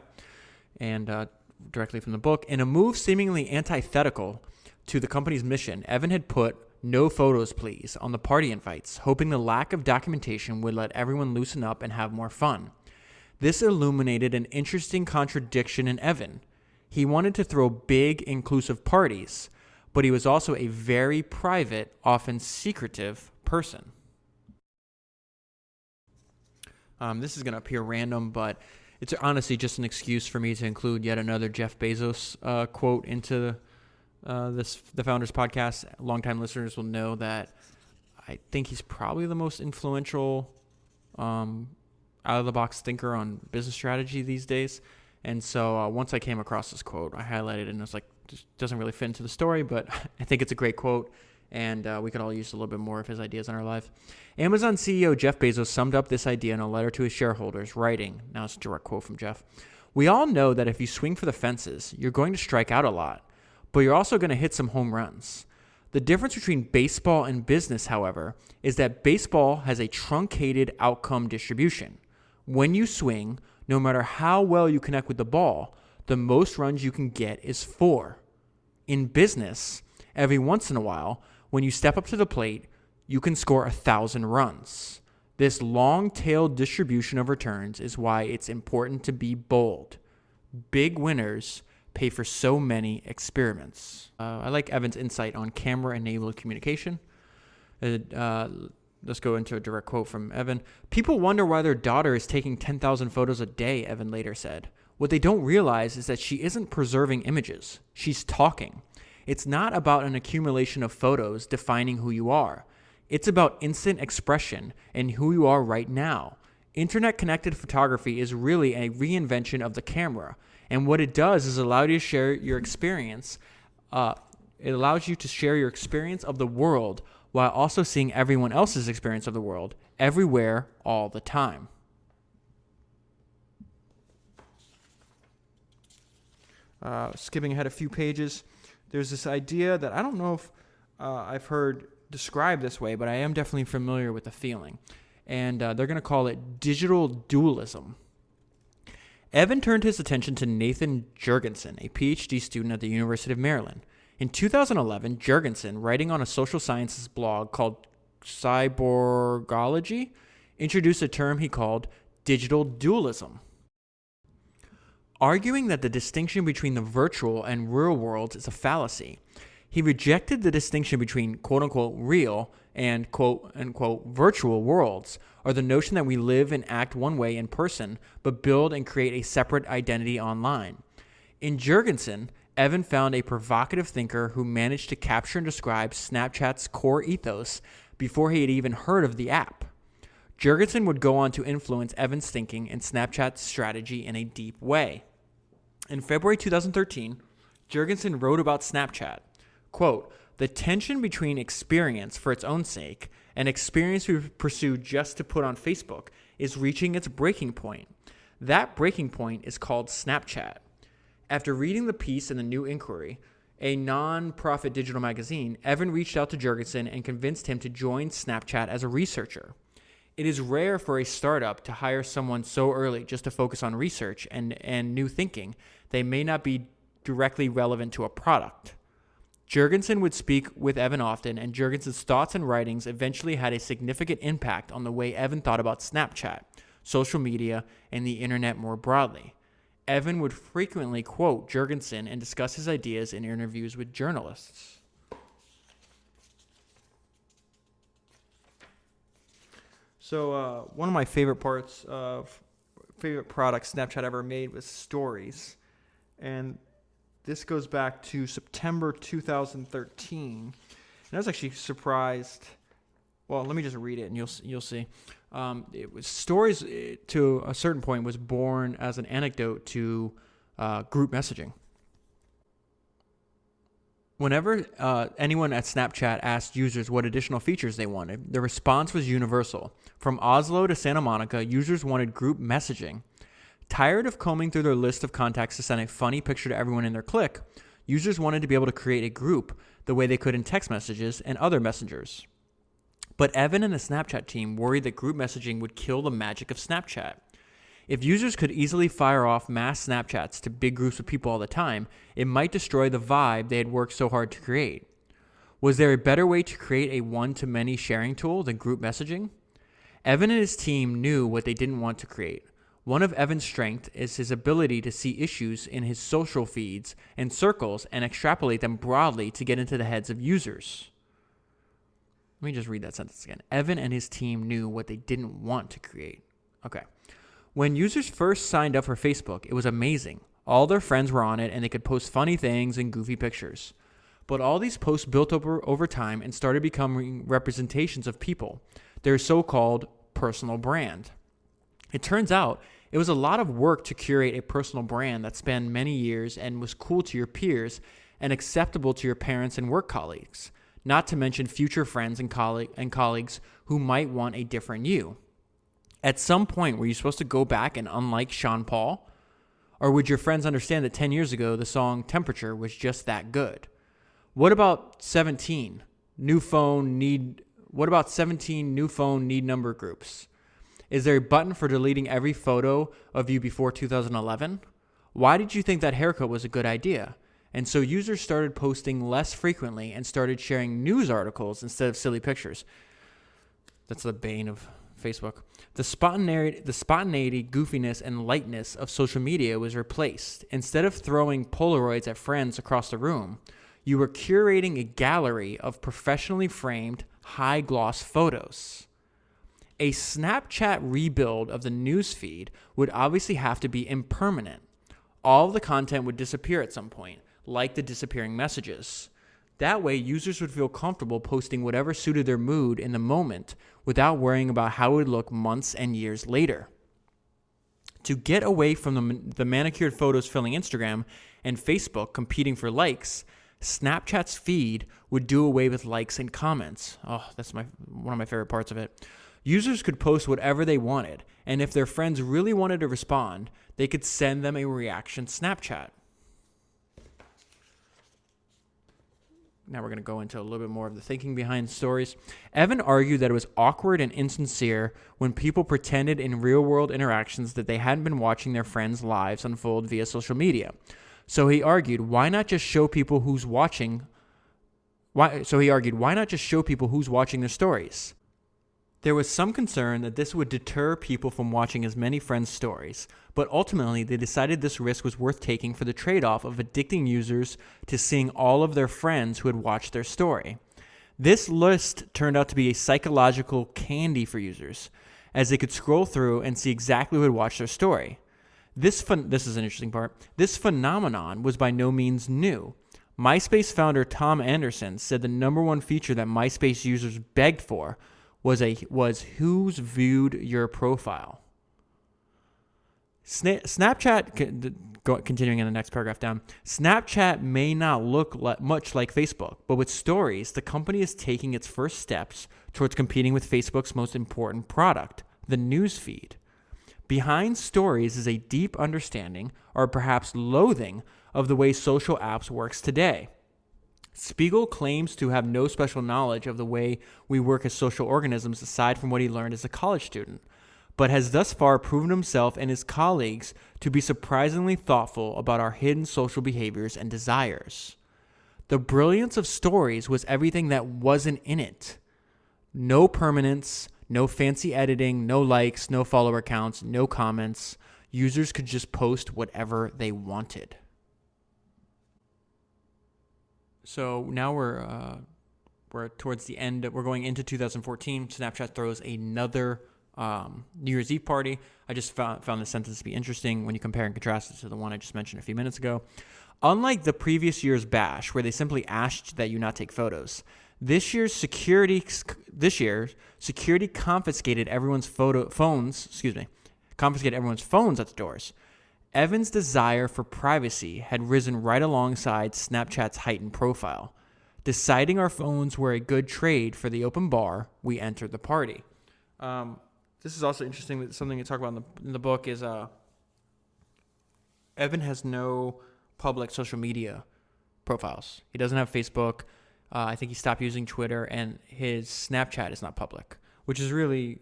and directly from the book. In a move seemingly antithetical to the company's mission, Evan had put "no photos please" on the party invites, hoping the lack of documentation would let everyone loosen up and have more fun. This illuminated an interesting contradiction in Evan. He wanted to throw big, inclusive parties, but he was also a very private, often secretive person. This is going to appear random, but it's honestly just an excuse for me to include yet another Jeff Bezos quote into the Founders Podcast. Longtime listeners will know that I think he's probably the most influential out-of-the-box thinker on business strategy these days. And so once I came across this quote, I highlighted it and I was like, this doesn't really fit into the story, but I think it's a great quote. And we could all use a little bit more of his ideas in our life. Amazon CEO Jeff Bezos summed up this idea in a letter to his shareholders, writing, now it's a direct quote from Jeff, "We all know that if you swing for the fences, you're going to strike out a lot, but you're also going to hit some home runs. The difference between baseball and business, however, is that baseball has a truncated outcome distribution. When you swing, no matter how well you connect with the ball, the most runs you can get is 4. In business, every once in a while, when you step up to the plate, you can score 1,000 runs. This long-tailed distribution of returns is why it's important to be bold. Big winners pay for so many experiments." I like Evan's insight on camera-enabled communication. Let's go into a direct quote from Evan. "People wonder why their daughter is taking 10,000 photos a day," Evan later said. "What they don't realize is that she isn't preserving images. She's talking. It's not about an accumulation of photos defining who you are. It's about instant expression and who you are right now. Internet-connected photography is really a reinvention of the camera. And what it does is allow you to share your experience. It allows you to share your experience of the world while also seeing everyone else's experience of the world, everywhere, all the time." Skipping ahead a few pages, there's this idea that I don't know if I've heard described this way, but I am definitely familiar with the feeling. And they're going to call it digital dualism. Evan turned his attention to Nathan Jurgensen, a PhD student at the University of Maryland. In 2011, Jurgensen, writing on a social sciences blog called Cyborgology, introduced a term he called digital dualism, arguing that the distinction between the virtual and real worlds is a fallacy. He rejected the distinction between quote-unquote real and quote-unquote virtual worlds, or the notion that we live and act one way in person, but build and create a separate identity online. In Jurgensen, Evan found a provocative thinker who managed to capture and describe Snapchat's core ethos before he had even heard of the app. Jurgensen would go on to influence Evan's thinking and Snapchat's strategy in a deep way. In February 2013, Jurgensen wrote about Snapchat. Quote, "The tension between experience for its own sake and experience we pursue just to put on Facebook is reaching its breaking point. That breaking point is called Snapchat." After reading the piece in the New Inquiry, a non-profit digital magazine, Evan reached out to Jurgensen and convinced him to join Snapchat as a researcher. It is rare for a startup to hire someone so early just to focus on research and new thinking. They may not be directly relevant to a product. Jurgensen would speak with Evan often, and Jurgensen's thoughts and writings eventually had a significant impact on the way Evan thought about Snapchat, social media, and the internet more broadly. Evan would frequently quote Jurgensen and discuss his ideas in interviews with journalists. So one of my favorite products Snapchat ever made was stories. And this goes back to September 2013. And I was actually surprised. Well, let me just read it and you'll see. It was stories to a certain point was born as an anecdote to group messaging. Whenever anyone at Snapchat asked users what additional features they wanted, the response was universal. From Oslo to Santa Monica, users wanted group messaging. Tired of combing through their list of contacts to send a funny picture to everyone in their clique, users wanted to be able to create a group the way they could in text messages and other messengers. But Evan and the Snapchat team worried that group messaging would kill the magic of Snapchat. If users could easily fire off mass Snapchats to big groups of people all the time, it might destroy the vibe they had worked so hard to create. Was there a better way to create a one-to-many sharing tool than group messaging? Evan and his team knew what they didn't want to create. One of Evan's strengths is his ability to see issues in his social feeds and circles and extrapolate them broadly to get into the heads of users. Let me just read that sentence again. Evan and his team knew what they didn't want to create. Okay. When users first signed up for Facebook, it was amazing. All their friends were on it and they could post funny things and goofy pictures. But all these posts built over time and started becoming representations of people, their so-called personal brand. It turns out It was a lot of work to curate a personal brand that spanned many years and was cool to your peers and acceptable to your parents and work colleagues, not to mention future friends and colleagues who might want a different you. At some point, were you supposed to go back and unlike Sean Paul? Or would your friends understand that 10 years ago the song Temperature was just that good? What about 17 new phone need number groups? Is there a button for deleting every photo of you before 2011? Why did you think that haircut was a good idea? And so users started posting less frequently and started sharing news articles instead of silly pictures. That's the bane of Facebook. The spontaneity, goofiness, and lightness of social media was replaced. Instead of throwing Polaroids at friends across the room, you were curating a gallery of professionally framed, high-gloss photos. A Snapchat rebuild of the newsfeed would obviously have to be impermanent. All of the content would disappear at some point, like the disappearing messages. That way, users would feel comfortable posting whatever suited their mood in the moment without worrying about how it would look months and years later. To get away from the manicured photos filling Instagram and Facebook competing for likes, Snapchat's feed would do away with likes and comments. Oh, that's one of my favorite parts of it. Users could post whatever they wanted, and if their friends really wanted to respond, they could send them a reaction Snapchat. Now we're going to go into a little bit more of the thinking behind stories. Evan argued that it was awkward and insincere when people pretended in real-world interactions that they hadn't been watching their friends' lives unfold via social media. So he argued, why not just show people who's watching their stories? There was some concern that this would deter people from watching as many friends' stories, but ultimately they decided this risk was worth taking for the trade-off of addicting users to seeing all of their friends who had watched their story. This list turned out to be a psychological candy for users, as they could scroll through and see exactly who had watched their story. This is an interesting part. This phenomenon was by no means new. MySpace founder Tom Anderson said the number one feature that MySpace users begged for was who's viewed your profile. Snapchat, continuing in the next paragraph down, Snapchat may not look much like Facebook, but with stories, the company is taking its first steps towards competing with Facebook's most important product, the news feed. Behind stories is a deep understanding, or perhaps loathing, of the way social apps works today. Spiegel claims to have no special knowledge of the way we work as social organisms aside from what he learned as a college student, but has thus far proven himself and his colleagues to be surprisingly thoughtful about our hidden social behaviors and desires. The brilliance of stories was everything that wasn't in it. No permanence, no fancy editing, no likes, no follower counts, no comments. Users could just post whatever they wanted. So now we're towards the end. We're going into 2014. Snapchat throws another New Year's Eve party. I just found this sentence to be interesting when you compare and contrast it to the one I just mentioned a few minutes ago. Unlike the previous year's bash, where they simply asked that you not take photos, this year's security confiscated everyone's phones at the doors. Evan's desire for privacy had risen right alongside Snapchat's heightened profile. Deciding our phones were a good trade for the open bar, we entered the party. This is also interesting. Something to talk about in the book is Evan has no public social media profiles. He doesn't have Facebook. I think he stopped using Twitter, and his Snapchat is not public, which is really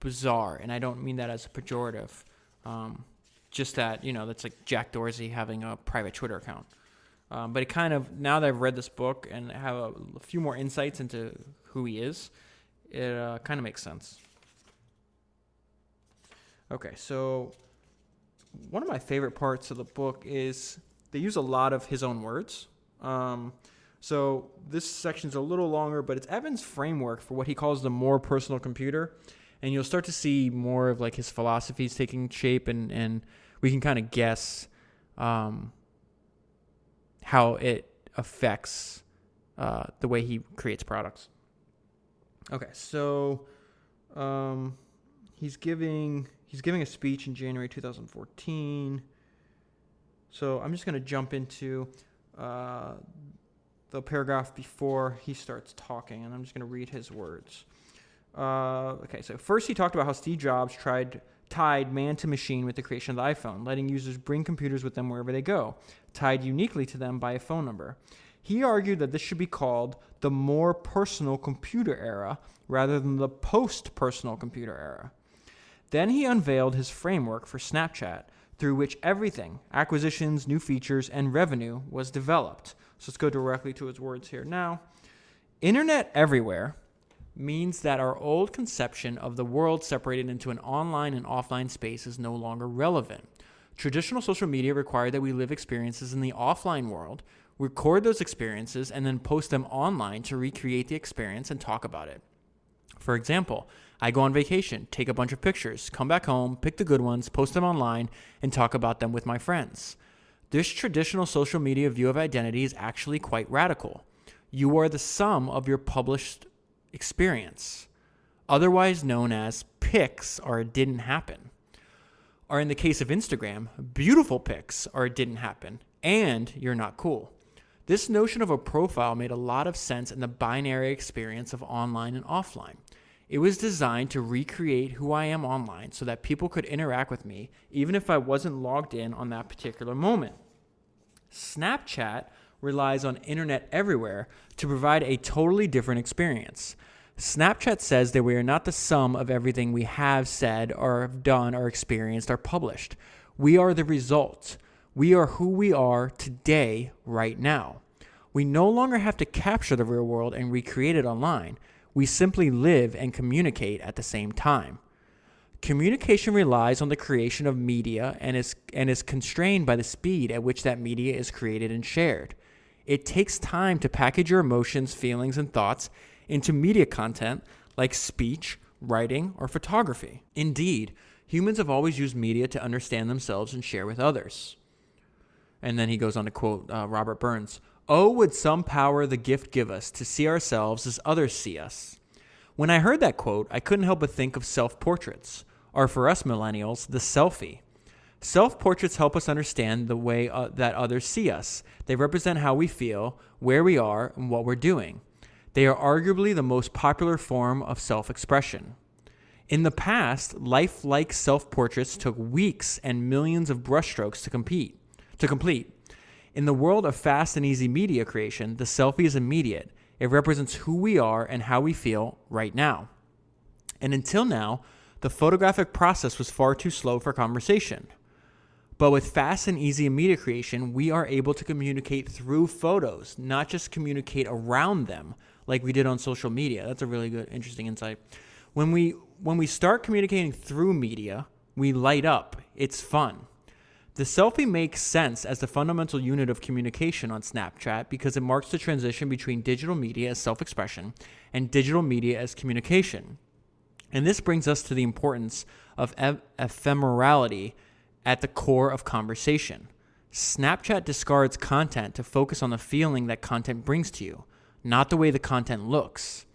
bizarre. And I don't mean that as a pejorative. Just that, that's like Jack Dorsey having a private Twitter account. But it kind of, now that I've read this book and have a few more insights into who he is, it kind of makes sense. Okay, so one of my favorite parts of the book is they use a lot of his own words. So this section's a little longer, but it's Evan's framework for what he calls the more personal computer. And you'll start to see more of like his philosophies taking shape, and we can kind of guess how it affects the way he creates products. Okay, so he's he's giving a speech in January 2014. So I'm just going to jump into the paragraph before he starts talking, and I'm just going to read his words. Okay, so first he talked about how Steve Jobs tied man to machine with the creation of the iPhone, letting users bring computers with them wherever they go, tied uniquely to them by a phone number. He argued that this should be called the more personal computer era rather than the post-personal computer era. Then he unveiled his framework for Snapchat, through which everything, acquisitions, new features, and revenue was developed. So let's go directly to his words here now. Internet everywhere means that our old conception of the world separated into an online and offline space is no longer relevant. Traditional social media required that we live experiences in the offline world, record those experiences, and then post them online to recreate the experience and talk about it. For example, I go on vacation, take a bunch of pictures, come back home, pick the good ones, post them online, and talk about them with my friends. This traditional social media view of identity is actually quite radical. You are the sum of your published experience, otherwise known as pics or it didn't happen. Or in the case of Instagram, beautiful pics or it didn't happen, and you're not cool. This notion of a profile made a lot of sense in the binary experience of online and offline. It was designed to recreate who I am online so that people could interact with me even if I wasn't logged in on that particular moment. Snapchat relies on internet everywhere to provide a totally different experience. Snapchat says that we are not the sum of everything we have said or have done or experienced or published. We are the result. We are who we are today, right now. We no longer have to capture the real world and recreate it online. We simply live and communicate at the same time. Communication relies on the creation of media and is constrained by the speed at which that media is created and shared. It takes time to package your emotions, feelings, and thoughts into media content like speech, writing, or photography. Indeed, humans have always used media to understand themselves and share with others. And then he goes on to quote Robert Burns, "Oh, would some power the gift give us to see ourselves as others see us." When I heard that quote, I couldn't help but think of self-portraits, or for us millennials, the selfie. Self-portraits help us understand the way that others see us. They represent how we feel, where we are, and what we're doing. They are arguably the most popular form of self-expression. In the past, lifelike self-portraits took weeks and millions of brushstrokes to complete. In the world of fast and easy media creation, the selfie is immediate. It represents who we are and how we feel right now. And until now, the photographic process was far too slow for conversation. But with fast and easy media creation, we are able to communicate through photos, not just communicate around them like we did on social media. That's a really good, interesting insight. When we start communicating through media, we light up. It's fun. The selfie makes sense as the fundamental unit of communication on Snapchat because it marks the transition between digital media as self-expression and digital media as communication. And this brings us to the importance of ephemerality at the core of conversation. Snapchat discards content to focus on the feeling that content brings to you, not the way the content looks.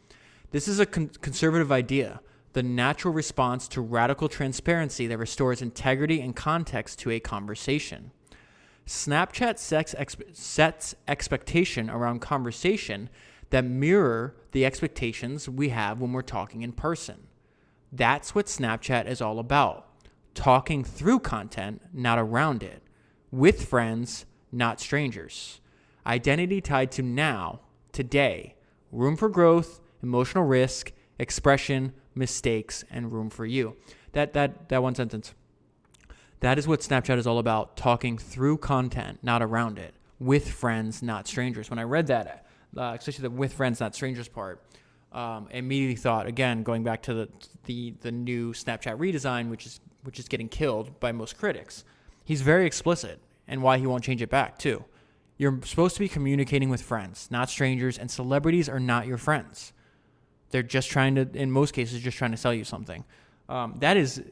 This is a conservative idea, the natural response to radical transparency that restores integrity and context to a conversation. Snapchat sets expectation around conversation that mirror the expectations we have when we're talking in person. That's what Snapchat is all about. Talking through content, not around it. With friends, not strangers. Identity tied to now, today. Room for growth, emotional risk, expression, mistakes, and room for you. That one sentence. That is what Snapchat is all about. Talking through content, not around it. With friends, not strangers. When I read that, especially the with friends, not strangers part, immediately thought, again, going back to the new Snapchat redesign, which is getting killed by most critics. He's very explicit, and why he won't change it back, too. You're supposed to be communicating with friends, not strangers, and celebrities are not your friends. They're just trying to, in most cases, just trying to sell you something. That is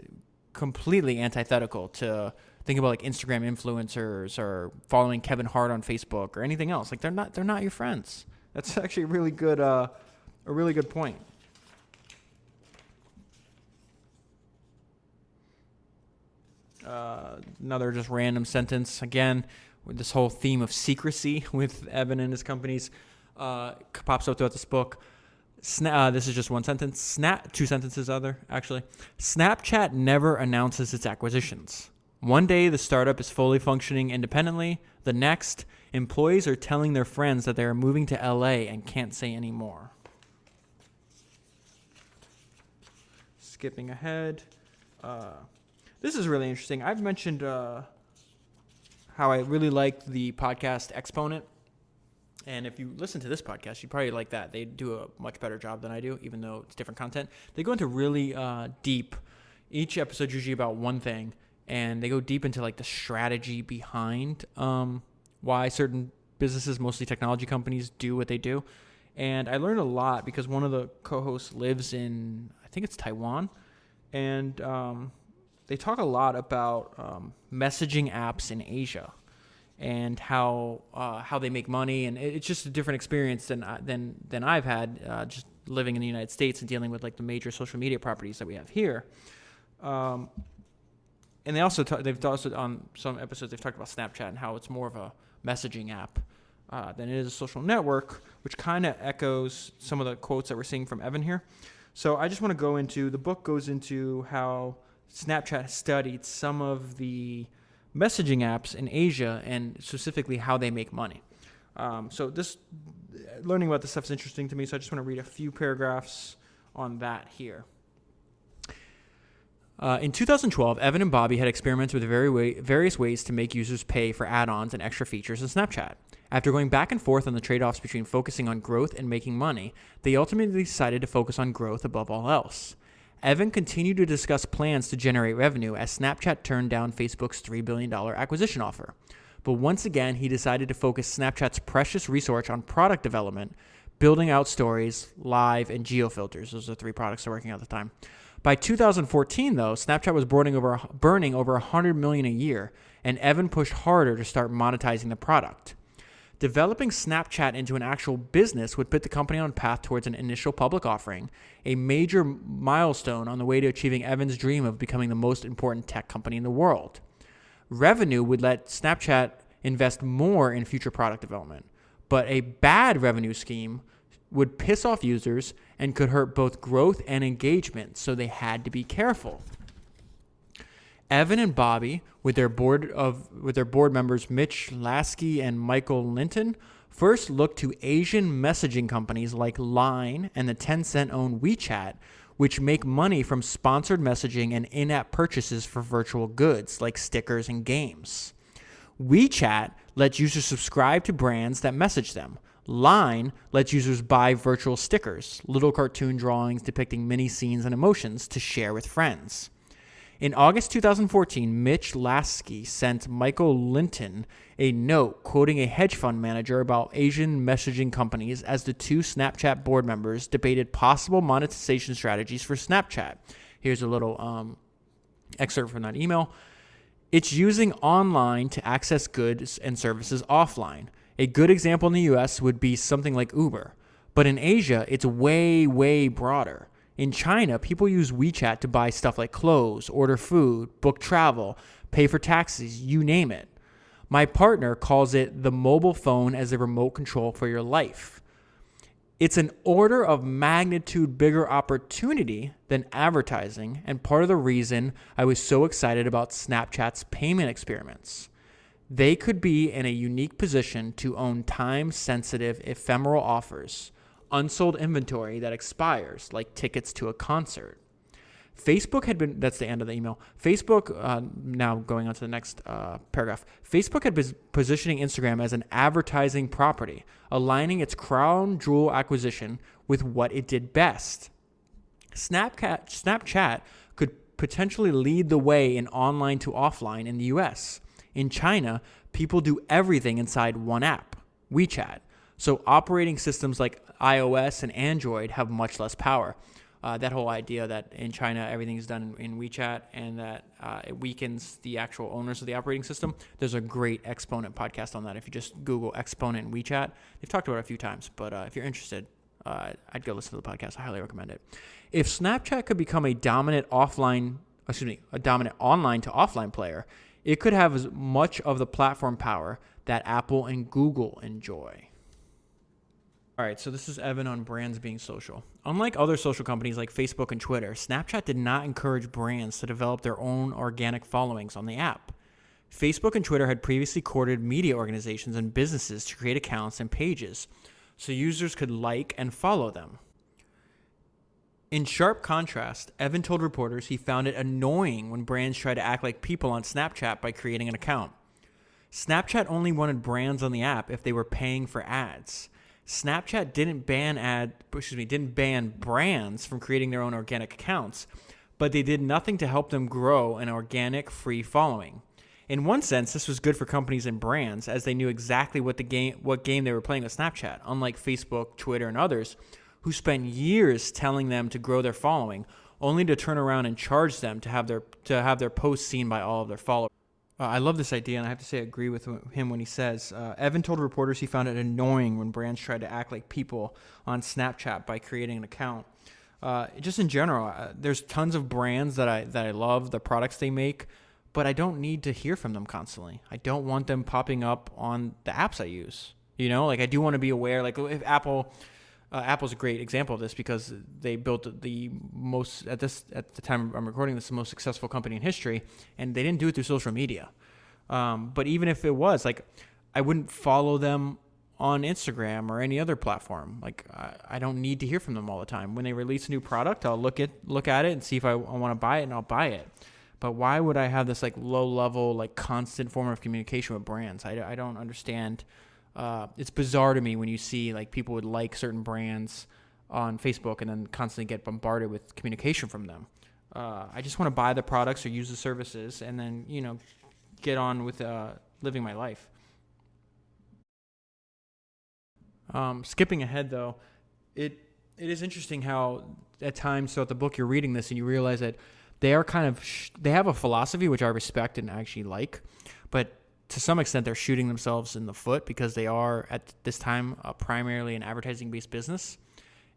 completely antithetical to think about like Instagram influencers or following Kevin Hart on Facebook or anything else. Like they're not your friends. That's actually a really good point. Another just random sentence. Again, with this whole theme of secrecy with Evan and his companies pops up throughout this book. This is just one sentence. Two sentences actually. Snapchat never announces its acquisitions. One day, the startup is fully functioning independently. The next, employees are telling their friends that they are moving to LA and can't say any more. Skipping ahead. This is really interesting. I've mentioned how I really like the podcast Exponent. And if you listen to this podcast, you probably like that. They do a much better job than I do, even though it's different content. They go into really deep. Each episode's usually about one thing. And they go deep into like the strategy behind why certain businesses, mostly technology companies, do what they do. And I learned a lot because one of the co-hosts lives in, I think it's Taiwan. And they talk a lot about messaging apps in Asia and how they make money. And it's just a different experience than I've had just living in the United States and dealing with like the major social media properties that we have here. And they've also on some episodes they've talked about Snapchat and how it's more of a messaging app than it is a social network, which kind of echoes some of the quotes that we're seeing from Evan here. So I just want to the book goes into how Snapchat studied some of the messaging apps in Asia and specifically how they make money. So learning about this stuff is interesting to me. So I just want to read a few paragraphs on that here. In 2012, Evan and Bobby had experimented with various ways to make users pay for add-ons and extra features in Snapchat. After going back and forth on the trade-offs between focusing on growth and making money, they ultimately decided to focus on growth above all else. Evan continued to discuss plans to generate revenue as Snapchat turned down Facebook's $3 billion acquisition offer. But once again, he decided to focus Snapchat's precious resource on product development, building out stories, live, and geo-filters. Those are the three products they're working on at the time. By 2014, though, Snapchat was burning over $100 million a year, and Evan pushed harder to start monetizing the product. Developing Snapchat into an actual business would put the company on a path towards an initial public offering, a major milestone on the way to achieving Evan's dream of becoming the most important tech company in the world. Revenue would let Snapchat invest more in future product development, but a bad revenue scheme would piss off users and could hurt both growth and engagement, so they had to be careful. Evan and Bobby, with their board members Mitch Lasky and Michael Linton, first looked to Asian messaging companies like Line and the Tencent-owned WeChat, which make money from sponsored messaging and in-app purchases for virtual goods like stickers and games. WeChat lets users subscribe to brands that message them. Line lets users buy virtual stickers, little cartoon drawings depicting mini scenes and emotions to share with friends. In August 2014, Mitch Lasky sent Michael Linton a note quoting a hedge fund manager about Asian messaging companies as the two Snapchat board members debated possible monetization strategies for Snapchat. Here's a little excerpt from that email. It's using online to access goods and services offline. A good example in the US would be something like Uber. But in Asia, it's way, way broader. In China, people use WeChat to buy stuff like clothes, order food, book travel, pay for taxis, you name it. My partner calls it the mobile phone as a remote control for your life. It's an order of magnitude bigger opportunity than advertising, and part of the reason I was so excited about Snapchat's payment experiments. They could be in a unique position to own time-sensitive, ephemeral offers, unsold inventory that expires, like tickets to a concert. That's the end of the email. Now going on to the next paragraph. Facebook had been positioning Instagram as an advertising property, aligning its crown jewel acquisition with what it did best. Snapchat could potentially lead the way in online to offline in the US. In China, people do everything inside one app, WeChat. So operating systems like iOS and Android have much less power. That whole idea that in China everything is done in WeChat and that it weakens the actual owners of the operating system. There's a great Exponent podcast on that. If you just Google Exponent and WeChat, they've talked about it a few times. But if you're interested, I'd go listen to the podcast. I highly recommend it. If Snapchat could become a dominant offline a dominant online to offline player, it could have as much of the platform power that Apple and Google enjoy. All right, so this is Evan on brands being social. Unlike other social companies like Facebook and Twitter, Snapchat did not encourage brands to develop their own organic followings on the app. Facebook and Twitter had previously courted media organizations and businesses to create accounts and pages so users could like and follow them. In sharp contrast, Evan told reporters he found it annoying when brands tried to act like people on Snapchat by creating an account. Snapchat only wanted brands on the app if they were paying for ads. Snapchat didn't ban brands from creating their own organic accounts, but they did nothing to help them grow an organic free following. In one sense, this was good for companies and brands, as they knew exactly what game they were playing with Snapchat, unlike Facebook, Twitter, and others, who spent years telling them to grow their following, only to turn around and charge them to have their posts seen by all of their followers. I love this idea, and I have to say I agree with him when he says, Evan told reporters he found it annoying when brands tried to act like people on Snapchat by creating an account. Just in general, there's tons of brands that I love, the products they make, but I don't need to hear from them constantly. I don't want them popping up on the apps I use. I do want to be aware, like if Apple's a great example of this because they built the most, at the time I'm recording this, the most successful company in history, and they didn't do it through social media. But even if it was, like, I wouldn't follow them on Instagram or any other platform. Like, I don't need to hear from them all the time. When they release a new product, I'll look at it and see if I want to buy it, and I'll buy it. But why would I have this like low level, like constant form of communication with brands? I don't understand. It's bizarre to me when you see like people would like certain brands on Facebook and then constantly get bombarded with communication from them. I just want to buy the products or use the services and then, get on with living my life. Skipping ahead though, it is interesting how at times throughout the book you're reading this and you realize that they are they have a philosophy which I respect and actually like, but to some extent, they're shooting themselves in the foot because they are, at this time, primarily an advertising-based business,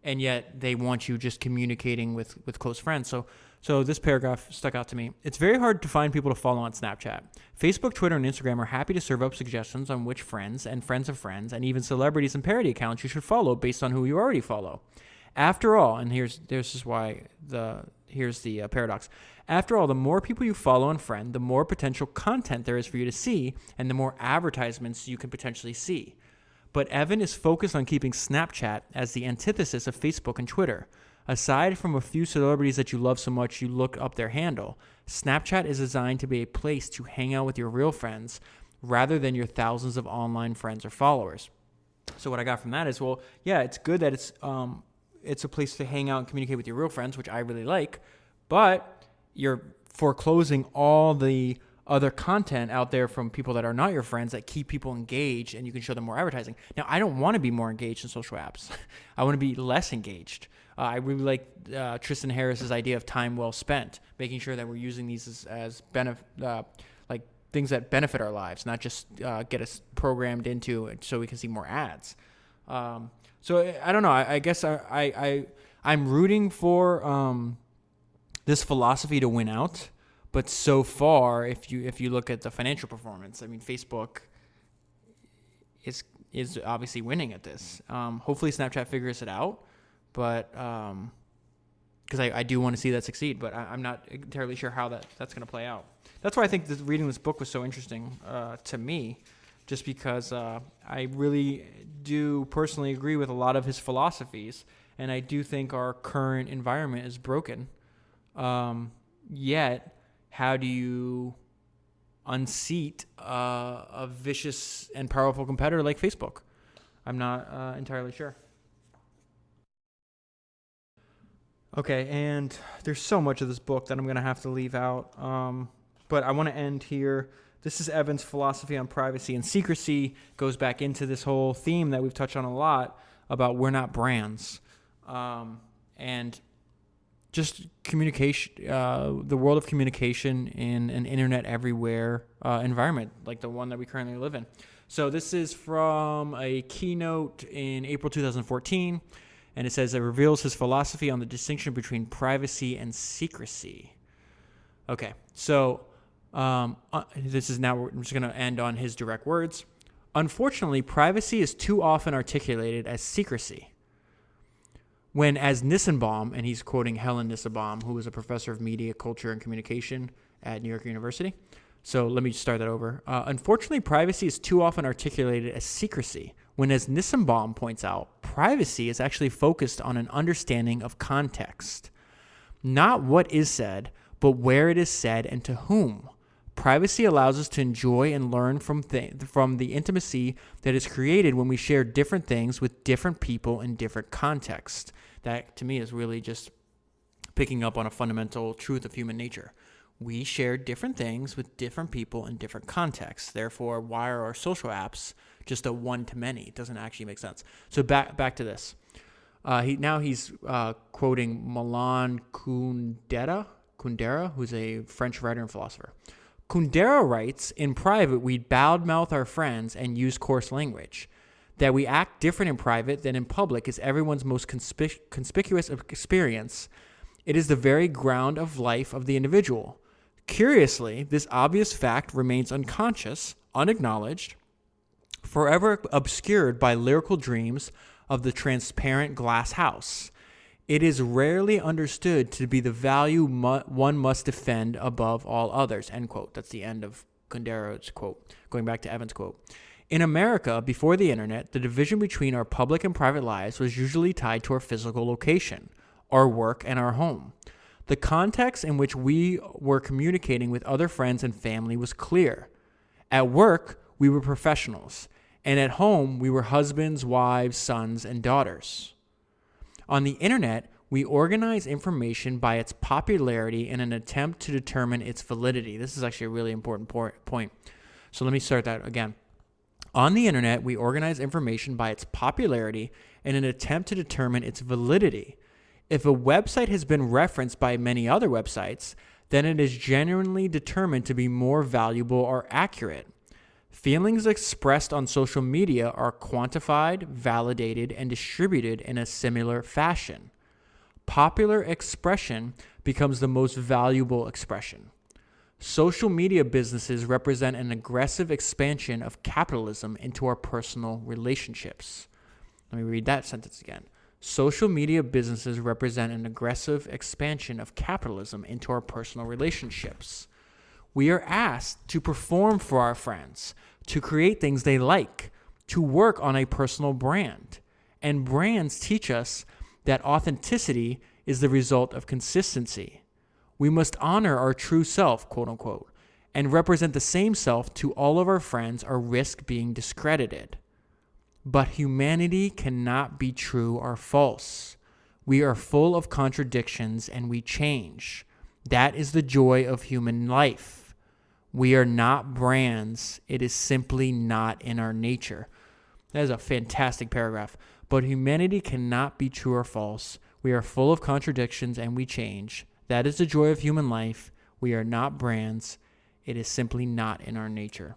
and yet they want you just communicating with close friends. So this paragraph stuck out to me. It's very hard to find people to follow on Snapchat. Facebook, Twitter, and Instagram are happy to serve up suggestions on which friends and friends of friends and even celebrities and parody accounts you should follow based on who you already follow. After all, and here's the paradox. After all, the more people you follow and friend, the more potential content there is for you to see, and the more advertisements you can potentially see. But Evan is focused on keeping Snapchat as the antithesis of Facebook and Twitter. Aside from a few celebrities that you love so much you look up their handle, Snapchat is designed to be a place to hang out with your real friends rather than your thousands of online friends or followers. So what I got from that is, well, yeah, it's good that it's a place to hang out and communicate with your real friends, which I really like, but you're foreclosing all the other content out there from people that are not your friends that keep people engaged, and you can show them more advertising. Now, I don't want to be more engaged in social apps. I want to be less engaged. I really like Tristan Harris's idea of time well spent, making sure that we're using these as like things that benefit our lives, not just get us programmed into it so we can see more ads. So I don't know. I guess I'm rooting for this philosophy to win out, but so far, if you look at the financial performance, I mean, Facebook is obviously winning at this. Hopefully, Snapchat figures it out, but because I do want to see that succeed, but I'm not entirely sure how that's going to play out. That's why I think reading this book was so interesting to me. Just because I really do personally agree with a lot of his philosophies, and I do think our current environment is broken. Yet, how do you unseat a vicious and powerful competitor like Facebook? I'm not entirely sure. Okay, and there's so much of this book that I'm going to have to leave out, but I want to end here. This is Evan's philosophy on privacy and secrecy. Goes back into this whole theme that we've touched on a lot about we're not brands. And just communication, the world of communication in an internet everywhere environment like the one that we currently live in. So this is from a keynote in April 2014. And it says it reveals his philosophy on the distinction between privacy and secrecy. Okay, so this is now, we're just going to end on his direct words. Unfortunately, privacy is too often articulated as secrecy. When, as Nissenbaum, and he's quoting Helen Nissenbaum, who was a professor of media, culture, and communication at New York University. So let me start that over. Unfortunately, privacy is too often articulated as secrecy. When, as Nissenbaum points out, privacy is actually focused on an understanding of context. Not what is said, but where it is said and to whom. Privacy allows us to enjoy and learn from the intimacy that is created when we share different things with different people in different contexts. That, to me, is really just picking up on a fundamental truth of human nature. We share different things with different people in different contexts. Therefore, why are our social apps just a one-to-many? It doesn't actually make sense. So back to this. He's quoting Milan Kundera, who's a French writer and philosopher. Kundera writes, in private, we bad-mouth our friends and use coarse language. That we act different in private than in public is everyone's most conspicuous experience. It is the very ground of life of the individual. Curiously, this obvious fact remains unconscious, unacknowledged, forever obscured by lyrical dreams of the transparent glass house. It is rarely understood to be the value one must defend above all others, end quote. That's the end of Kundera's quote, going back to Evan's quote. In America, before the internet, the division between our public and private lives was usually tied to our physical location, our work, and our home. The context in which we were communicating with other friends and family was clear. At work, we were professionals, and at home, we were husbands, wives, sons, and daughters. On the internet, we organize information by its popularity in an attempt to determine its validity. This is actually a really important point. So let me start that again. On the internet, we organize information by its popularity in an attempt to determine its validity. If a website has been referenced by many other websites, then it is genuinely determined to be more valuable or accurate. Feelings expressed on social media are quantified, validated, and distributed in a similar fashion. Popular expression becomes the most valuable expression. Social media businesses represent an aggressive expansion of capitalism into our personal relationships. Let me read that sentence again. Social media businesses represent an aggressive expansion of capitalism into our personal relationships. We are asked to perform for our friends, to create things they like, to work on a personal brand. And brands teach us that authenticity is the result of consistency. We must honor our true self, quote unquote, and represent the same self to all of our friends or risk being discredited. But humanity cannot be true or false. We are full of contradictions and we change. That is the joy of human life. We are not brands. It is simply not in our nature. That is a fantastic paragraph. But humanity cannot be true or false. We are full of contradictions and we change. That is the joy of human life. We are not brands. It is simply not in our nature.